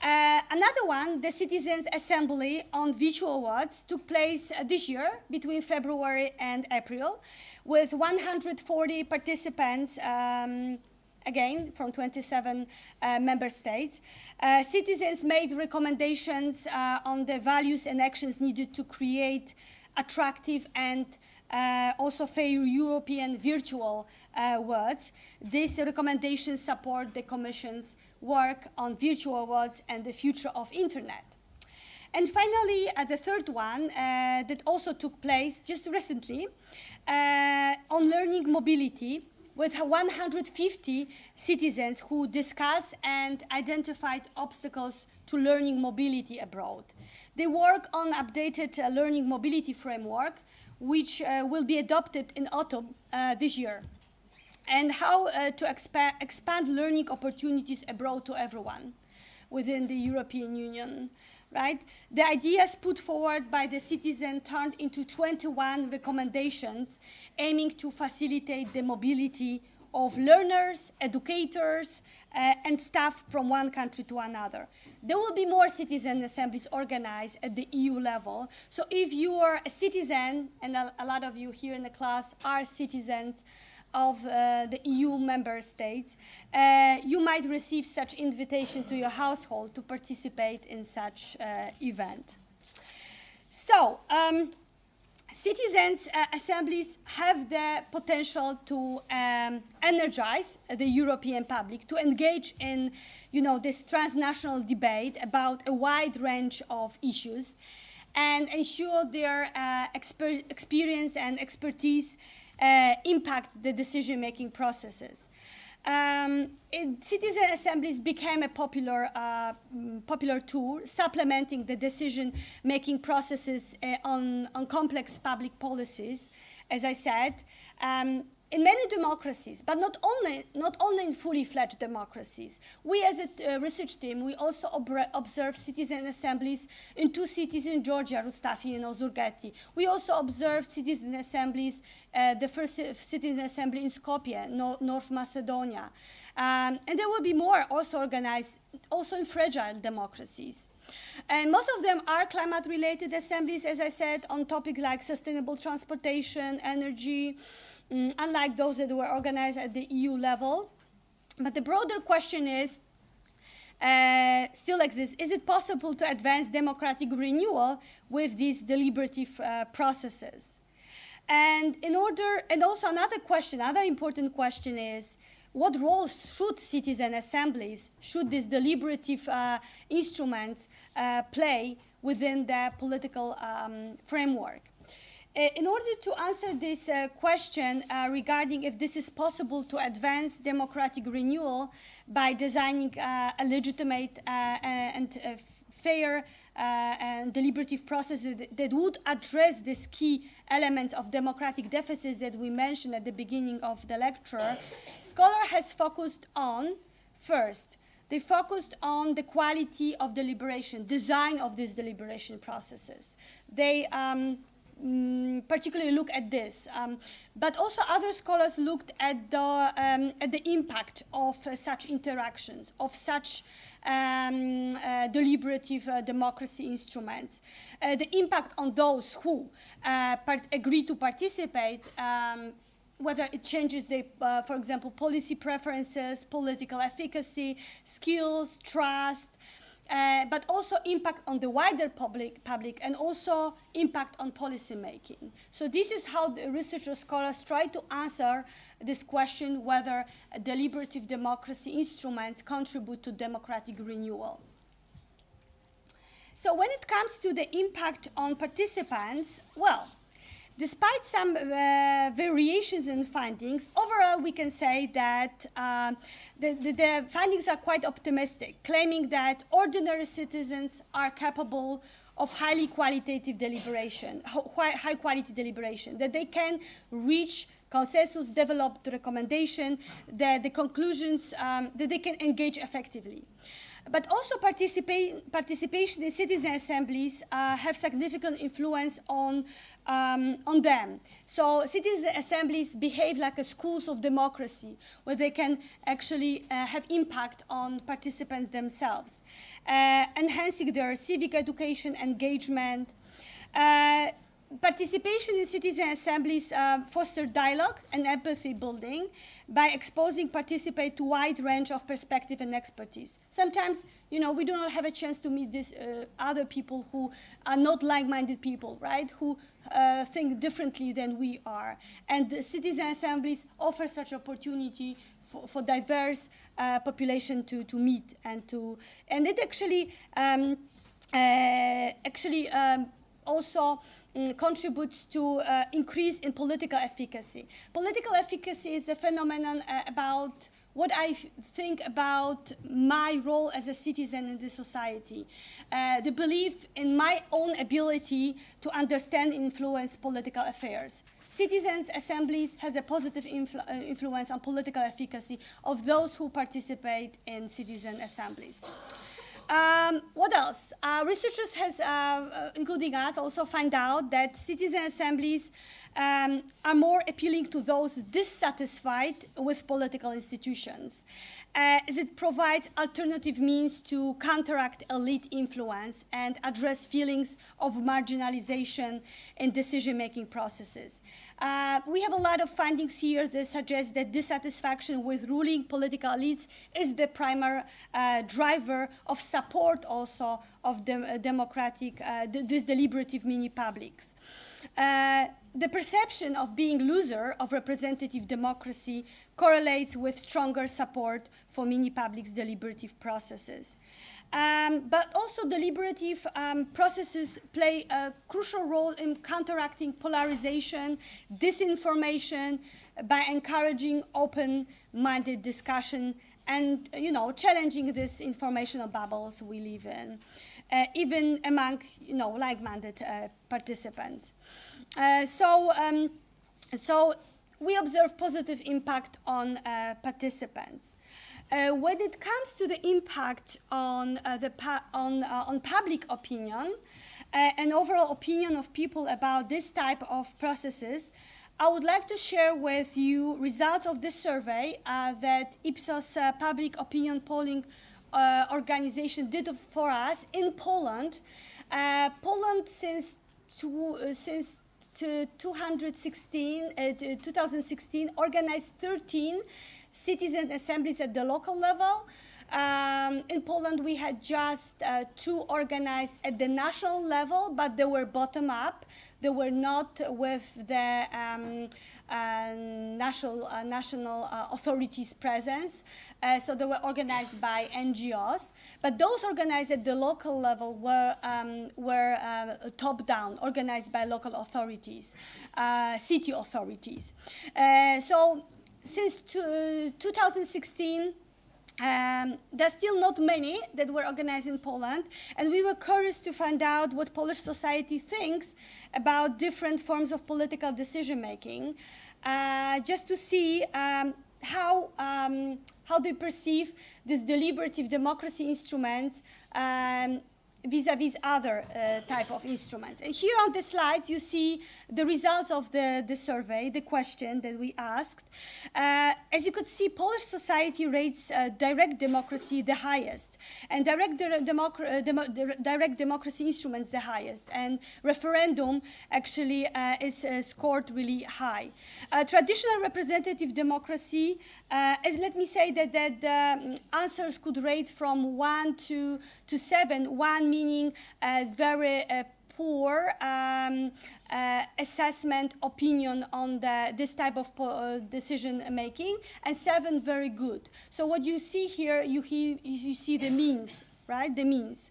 Another one, the Citizens' Assembly on Virtual Awards, took place this year between February and April, with 140 participants again, from 27 member states. Citizens made recommendations on the values and actions needed to create attractive and also fair European virtual worlds. These recommendations support the Commission's work on virtual worlds and the future of Internet. And finally, the third one that also took place just recently on learning mobility, with 150 citizens who discussed and identified obstacles to learning mobility abroad. They work on updated learning mobility framework, which will be adopted in autumn this year, and how to expand learning opportunities abroad to everyone within the European Union. Right? The ideas put forward by the citizen turned into 21 recommendations aiming to facilitate the mobility of learners, educators, and staff from one country to another. There will be more citizen assemblies organized at the EU level. So if you are a citizen, and a lot of you here in the class are citizens of the EU member states, you might receive such invitation to your household to participate in such event. So, citizens' assemblies have the potential to energize the European public, to engage in, this transnational debate about a wide range of issues, and ensure their experience and expertise impact the decision-making processes. Citizen assemblies became a popular tool, supplementing the decision-making processes on complex public policies, as I said, in many democracies, but not only in fully fledged democracies. We as a research team, we also observe citizen assemblies in 2 cities in Georgia, Rustafi and Ozurgeti. We also observed citizen assemblies, the first citizen assembly in Skopje, North Macedonia. And there will be more also organized, also in fragile democracies. And most of them are climate-related assemblies, as I said, on topics like sustainable transportation, energy, unlike those that were organized at the EU level. But the broader question is, still exists, is it possible to advance democratic renewal with these deliberative processes? And also another important question is, what role should citizen assemblies, should these deliberative instruments play within the political framework? In order to answer this question regarding if this is possible to advance democratic renewal by designing a legitimate and fair and deliberative process that would address these key elements of democratic deficits that we mentioned at the beginning of the lecture, Scholar has focused on, first, they focused on the quality of deliberation, design of these deliberation processes. They particularly look at this, but also other scholars looked at the impact of such interactions, of such deliberative democracy instruments, the impact on those who agree to participate, whether it changes the, for example, policy preferences, political efficacy, skills, trust, but also impact on the wider public and also impact on policy making. So this is how the researchers, scholars try to answer this question whether deliberative democracy instruments contribute to democratic renewal. So when it comes to the impact on participants, well, despite some variations in findings, overall we can say that the findings are quite optimistic, claiming that ordinary citizens are capable of high quality deliberation, that they can reach consensus, develop the recommendation, that the conclusions, that they can engage effectively. But also participation in citizen assemblies have significant influence on them. So citizen assemblies behave like a schools of democracy, where they can actually have impact on participants themselves, enhancing their civic education engagement. Participation in citizen assemblies foster dialogue and empathy building by exposing participants to a wide range of perspective and expertise. Sometimes, we do not have a chance to meet these other people who are not like-minded people, right? Who think differently than we are. And the citizen assemblies offer such opportunity for diverse population to meet and it actually also contributes to increase in political efficacy. Political efficacy is a phenomenon about what I think about my role as a citizen in the society, the belief in my own ability to understand and influence political affairs. Citizens' assemblies has a positive influence on political efficacy of those who participate in citizen assemblies. What else? Researchers including us, also find out that citizen assemblies are more appealing to those dissatisfied with political institutions, as it provides alternative means to counteract elite influence and address feelings of marginalization in decision-making processes. We have a lot of findings here that suggest that dissatisfaction with ruling political elites is the primary driver of support also of these deliberative mini-publics. The perception of being loser of representative democracy correlates with stronger support for mini-publics' deliberative processes. But also deliberative processes play a crucial role in counteracting polarization, disinformation, by encouraging open-minded discussion and, challenging these informational bubbles we live in, even among, like-minded participants. So we observe positive impact on participants. When it comes to the impact on public opinion and overall opinion of people about this type of processes, I would like to share with you results of this survey that Ipsos public opinion polling organization did for us in Poland. Poland since 2016 organized 13 citizen assemblies at the local level. In Poland, we had just 2 organized at the national level, but they were bottom-up. They were not with the national authorities' presence. So they were organized by NGOs. But those organized at the local level were top-down, organized by local authorities, city authorities. So since 2016, there's still not many that were organized in Poland, and we were curious to find out what Polish society thinks about different forms of political decision-making, just to see how they perceive these deliberative democracy instruments vis-a-vis other type of instruments. And here on the slides, you see the results of the survey, the question that we asked. As you could see, Polish society rates direct democracy the highest, and direct democracy instruments the highest, and referendum actually is scored really high. Traditional representative democracy, let me say that the answers could rate from 1 to 7, 1 meaning very poor assessment opinion on this type of decision making, and 7 very good. So what you see here, you see the means, right? The means.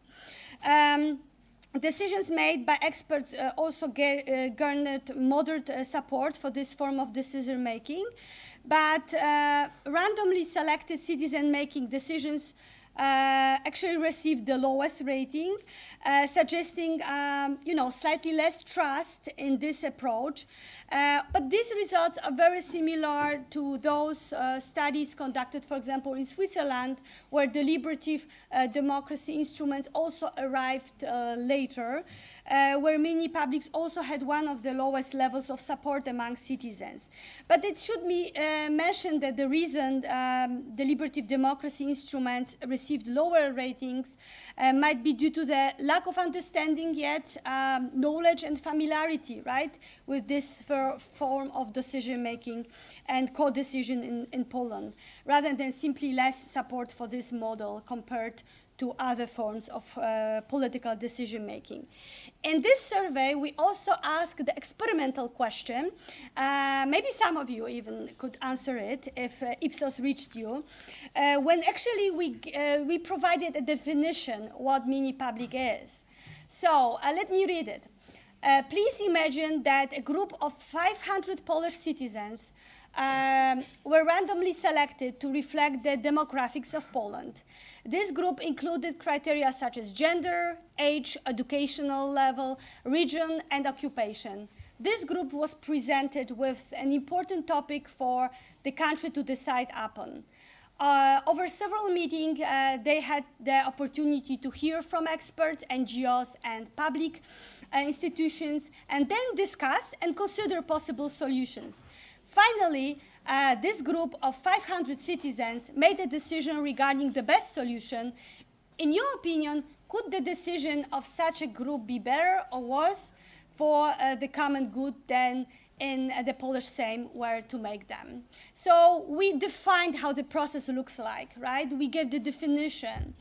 Decisions made by experts also garnered moderate support for this form of decision making, but randomly selected citizen making decisions actually received the lowest rating, suggesting slightly less trust in this approach. But these results are very similar to those studies conducted, for example, in Switzerland, where deliberative democracy instruments also arrived later. where mini publics also had one of the lowest levels of support among citizens. But it should be mentioned that the reason deliberative democracy instruments received lower ratings might be due to the lack of understanding yet, knowledge and familiarity, right, with this form of decision-making and co-decision in Poland, rather than simply less support for this model compared to other forms of political decision-making. In this survey, we also asked the experimental question. Maybe some of you even could answer it if Ipsos reached you. When actually we provided a definition what mini-public is. So let me read it. Please imagine that a group of 500 Polish citizens were randomly selected to reflect the demographics of Poland. This group included criteria such as gender, age, educational level, region, and occupation. This group was presented with an important topic for the country to decide upon. Over several meetings, they had the opportunity to hear from experts, NGOs, and public institutions, and then discuss and consider possible solutions. Finally, this group of 500 citizens made a decision regarding the best solution. In your opinion, could the decision of such a group be better or worse for the common good than in the Polish Sejm were to make them? So we defined how the process looks like, right? We gave the definition.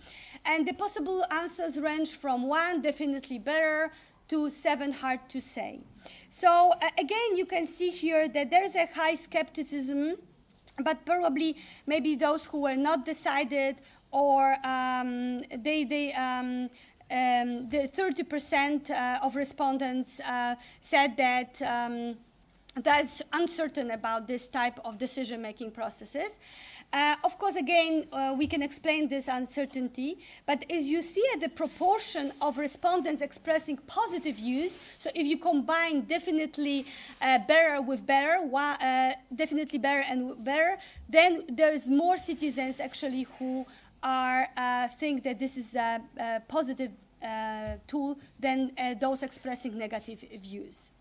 And the possible answers range from 1, definitely better, to 7, hard to say. So again, you can see here that there's a high skepticism, but probably maybe those who were not decided, or the 30% of respondents said that that's uncertain about this type of decision-making processes. Of course, again, we can explain this uncertainty, but as you see at the proportion of respondents expressing positive views, so if you combine definitely better with better, definitely better and better, then there's more citizens actually who are think that this is a positive tool than those expressing negative views.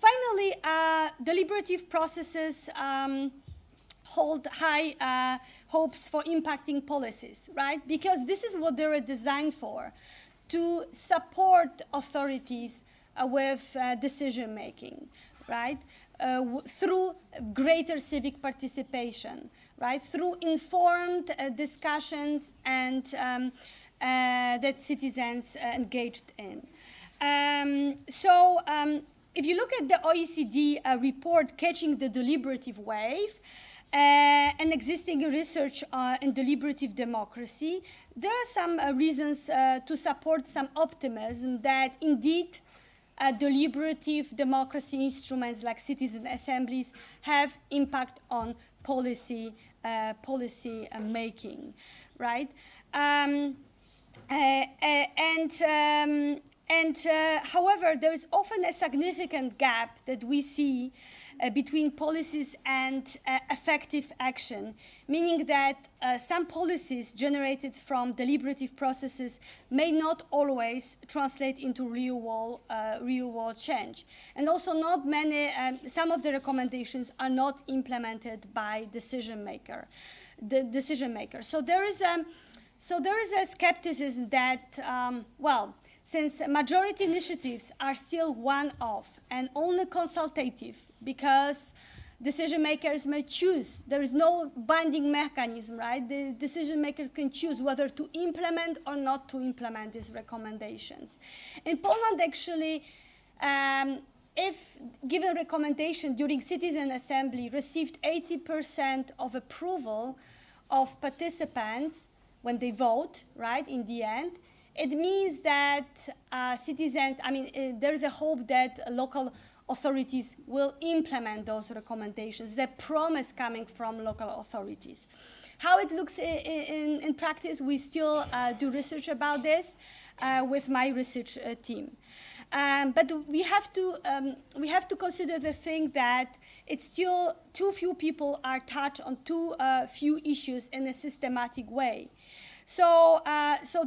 Finally, deliberative processes hold high hopes for impacting policies, right? Because this is what they were designed for, to support authorities with decision-making, right? Through greater civic participation, right? Through informed discussions and that citizens engaged in. If you look at the OECD report, Catching the Deliberative Wave, and existing research in deliberative democracy, there are some reasons to support some optimism that indeed deliberative democracy instruments like citizen assemblies have impact on policy making, right? However, there is often a significant gap that we see between policies and effective action, meaning that some policies generated from deliberative processes may not always translate into real-world change. And also not many, some of the recommendations are not implemented by decision maker. So there is a skepticism that, well, since majority initiatives are still one-off and only consultative because decision makers may choose, there is no binding mechanism, right? The decision maker can choose whether to implement or not to implement these recommendations. In Poland, actually, if given recommendation during citizen assembly received 80% of approval of participants when they vote, right, in the end, it means that citizens, there is a hope that local authorities will implement those recommendations, the promise coming from local authorities. How it looks in practice, we still do research about this with my research team. But we have to consider the thing that it's still too few people are touched on too few issues in a systematic way. So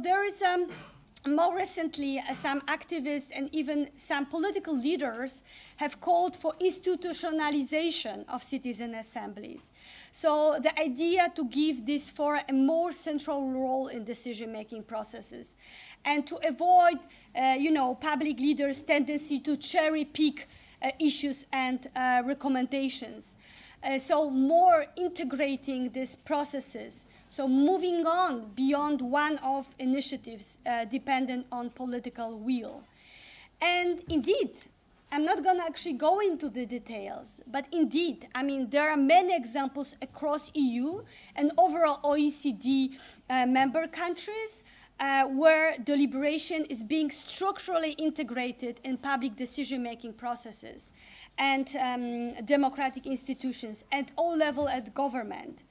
there is more recently, some activists and even some political leaders have called for institutionalization of citizen assemblies. So the idea to give this for a more central role in decision-making processes and to avoid, public leaders' tendency to cherry-pick issues and recommendations. So more integrating these processes, so moving on beyond one-off initiatives dependent on political will. And indeed, I'm not going to actually go into the details, but indeed, there are many examples across EU and overall OECD member countries where deliberation is being structurally integrated in public decision-making processes and democratic institutions at all levels of government.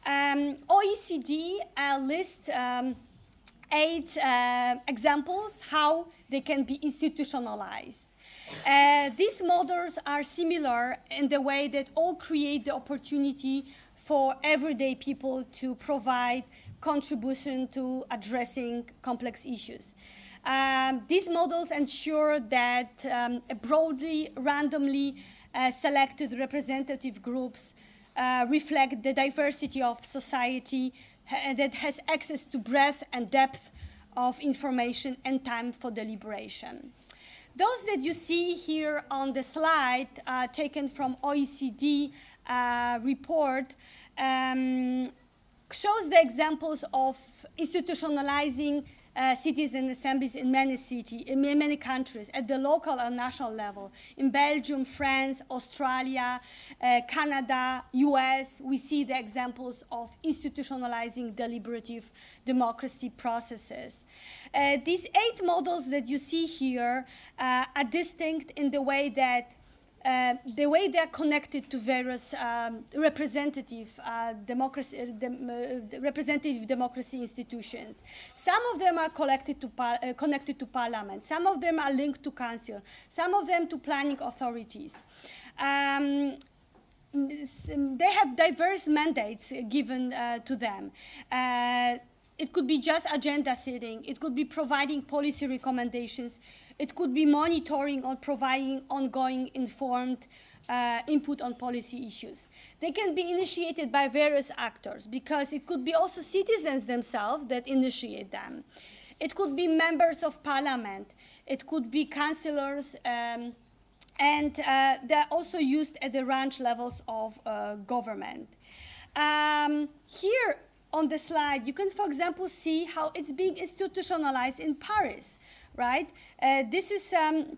OECD lists 8 examples how they can be institutionalized. These models are similar in the way that all create the opportunity for everyday people to provide contribution to addressing complex issues. These models ensure that broadly, randomly selected representative groups reflect the diversity of society that has access to breadth and depth of information and time for deliberation. Those that you see here on the slide taken from OECD report shows the examples of institutionalizing citizen assemblies in many countries, at the local and national level. In Belgium, France, Australia, Canada, US, we see the examples of institutionalizing deliberative democracy processes. These 8 models that you see here are distinct in the way that they are connected to various representative democracy institutions. Some of them are connected to parliament. Some of them are linked to council. Some of them to planning authorities. They have diverse mandates given to them. It could be just agenda setting. It could be providing policy recommendations. It could be monitoring or providing ongoing informed input on policy issues. They can be initiated by various actors because it could be also citizens themselves that initiate them. It could be members of parliament. It could be councillors, and they're also used at the range levels of government. Here on the slide, you can, for example, see how it's being institutionalized in Paris. Right? This is since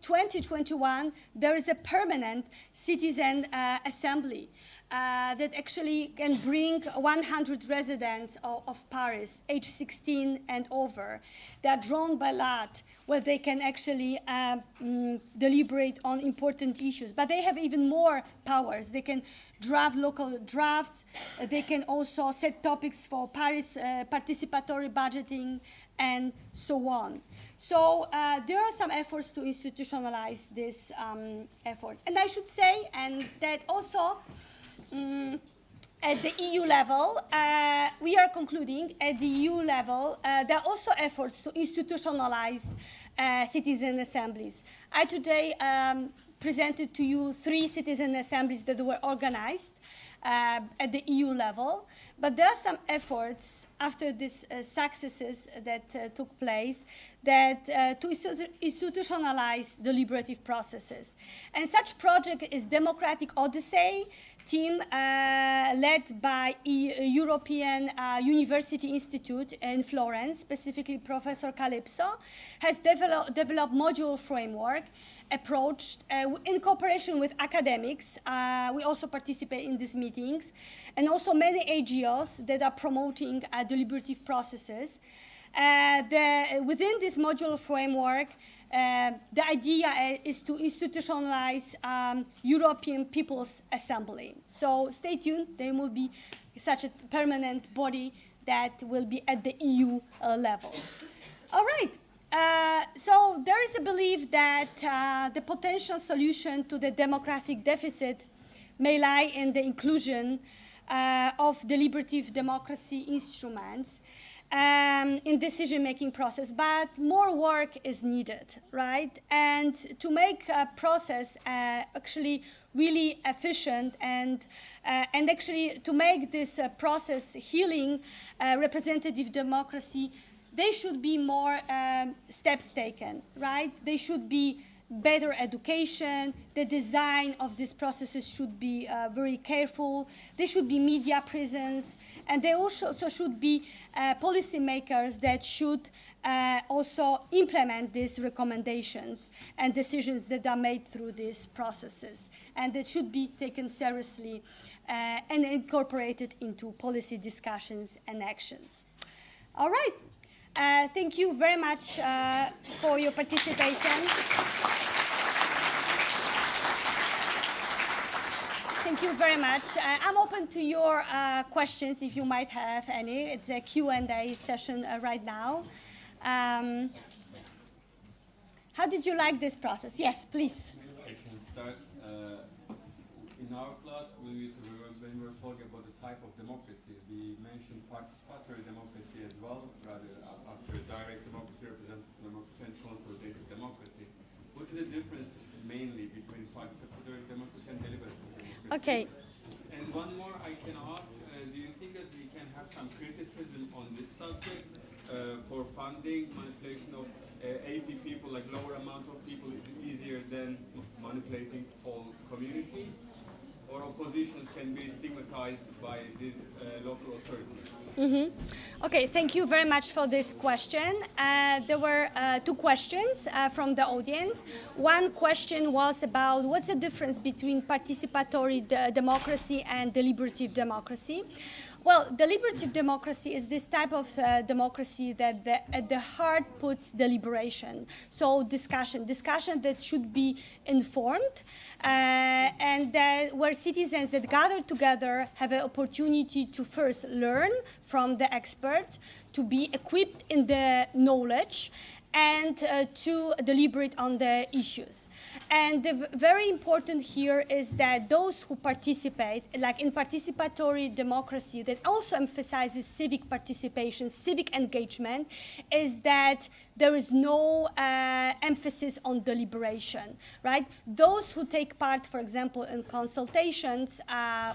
2021, there is a permanent citizen assembly that actually can bring 100 residents of Paris, age 16 and over. They are drawn by lot, where they can actually deliberate on important issues. But they have even more powers. They can draft local drafts. They can also set topics for Paris participatory budgeting, and so on. So there are some efforts to institutionalize these efforts. And I should say, and that also at the EU level, we are concluding at the EU level, there are also efforts to institutionalize citizen assemblies. I today presented to you 3 citizen assemblies that were organized at the EU level, but there are some efforts after these successes that took place that to institutionalize deliberative processes. And such project is Democratic Odyssey team led by European University Institute in Florence, specifically Professor Calypso, has developed module framework approached in cooperation with academics. We also participate in these meetings, and also many NGOs that are promoting deliberative processes. Within this module framework, the idea is to institutionalize European People's Assembly. So stay tuned, there will be such a permanent body that will be at the EU level. All right. So there is a belief that the potential solution to the democratic deficit may lie in the inclusion of deliberative democracy instruments. in decision-making process, but more work is needed, right? And to make a process actually really efficient and actually to make this process healing representative democracy, there should be more steps taken, right? They should be better education, the design of these processes should be very careful, there should be media presence, and there also should be policymakers that should also implement these recommendations and decisions that are made through these processes, and that should be taken seriously and incorporated into policy discussions and actions. All right. Thank you very much for your participation. Thank you very much. I'm open to your questions if you might have any. It's a Q&A session right now. How did you like this process? Yes, please. I can start. In our class, when we were talking about the type of democracy, we mentioned participatory democracy as well, rather after direct democracy, representative democracy, and consolidated democracy. What is the difference mainly between participatory democracy and deliberative democracy? Okay. And one more I can ask, do you think that we can have some criticism on this subject for funding, manipulation of 80 people, like lower amount of people is easier than manipulating whole communities? Or oppositions can be stigmatized by these local authorities? Mm-hmm. Okay, thank you very much for this question. There were two questions from the audience. One question was about what's the difference between participatory democracy and deliberative democracy. Well, deliberative democracy is this type of democracy that at the heart puts deliberation. So discussion that should be informed and that where citizens that gather together have an opportunity to first learn from the experts, to be equipped in the knowledge, and to deliberate on the issues. And the very important here is that those who participate, like in participatory democracy, that also emphasizes civic participation, civic engagement, is that there is no emphasis on deliberation, right? Those who take part, for example, in consultations,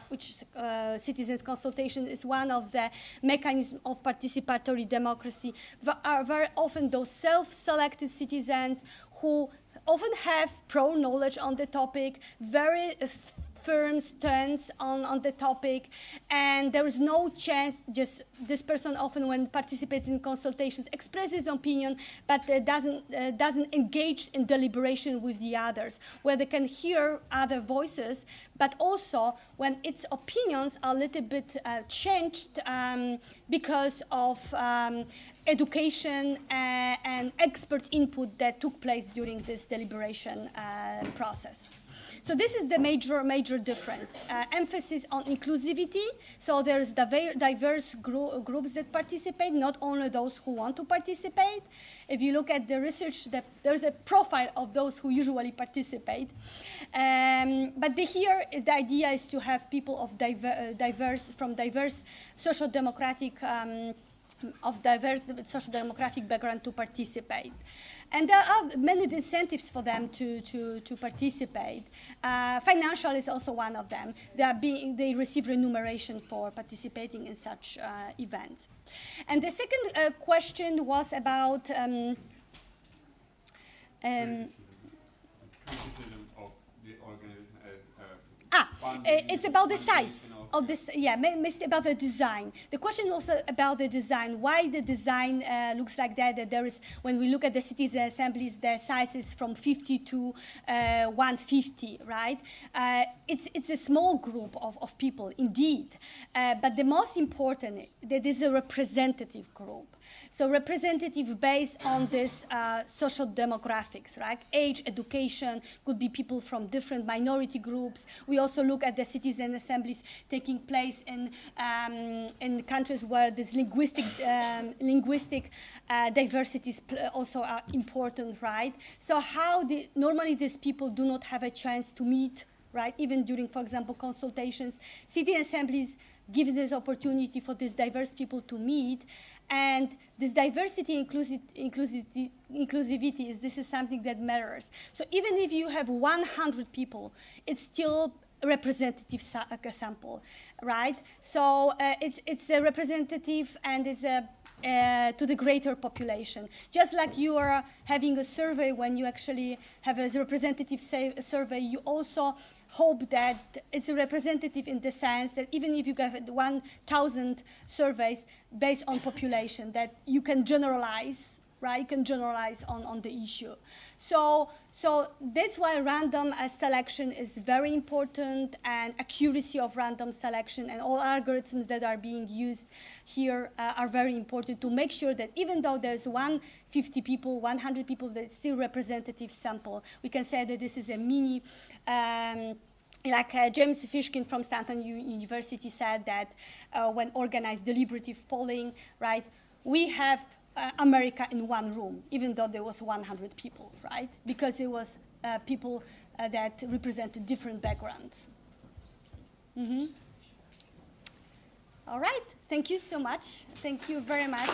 which citizens consultation is one of the mechanisms of participatory democracy, are very often those self-selected citizens who often have pro-knowledge on the topic, very firm stance on the topic, and there is no chance, just this person often when participates in consultations expresses an opinion, but doesn't engage in deliberation with the others, where they can hear other voices, but also when its opinions are a little bit changed because of education and expert input that took place during this deliberation process. So this is the major difference. Emphasis on inclusivity, so there's diverse groups that participate, not only those who want to participate. If you look at the research, there's a profile of those who usually participate. But here, the idea is to have people of diverse social democratic background to participate. And there are many incentives for them to participate. Financial is also one of them. They receive remuneration for participating in such events. And the second question was about Criticism of the organization as it's about the size of this, mainly about the design. The question also about the design, why the design looks like that there is, when we look at the citizen assemblies, the size is from 50 to 150, right? It's a small group of people, indeed. But the most important, that is a representative group. So representative based on this social demographics, right? Age, education, could be people from different minority groups. We also look at the citizen assemblies taking place in countries where this linguistic diversities also are important, right? So how normally these people do not have a chance to meet right? Even during, for example, consultations, city assemblies give this opportunity for these diverse people to meet, and this diversity, inclusivity, this is something that matters. So even if you have 100 people, it's still a representative sample, right? So it's a representative, and it's to the greater population. Just like you are having a survey, when you actually have a representative survey, you also hope that it's a representative in the sense that even if you get 1,000 surveys based on population, that you can generalize, right? You can generalize on the issue. So that's why random selection is very important, and accuracy of random selection and all algorithms that are being used here are very important to make sure that even though there's 150 people, 100 people, that's still representative sample. We can say that this is a mini, like James Fishkin from Stanford University said that when organized deliberative polling, right, we have America in one room, even though there was 100 people, right? Because it was people that represented different backgrounds. Mm-hmm. All right, thank you so much. Thank you very much.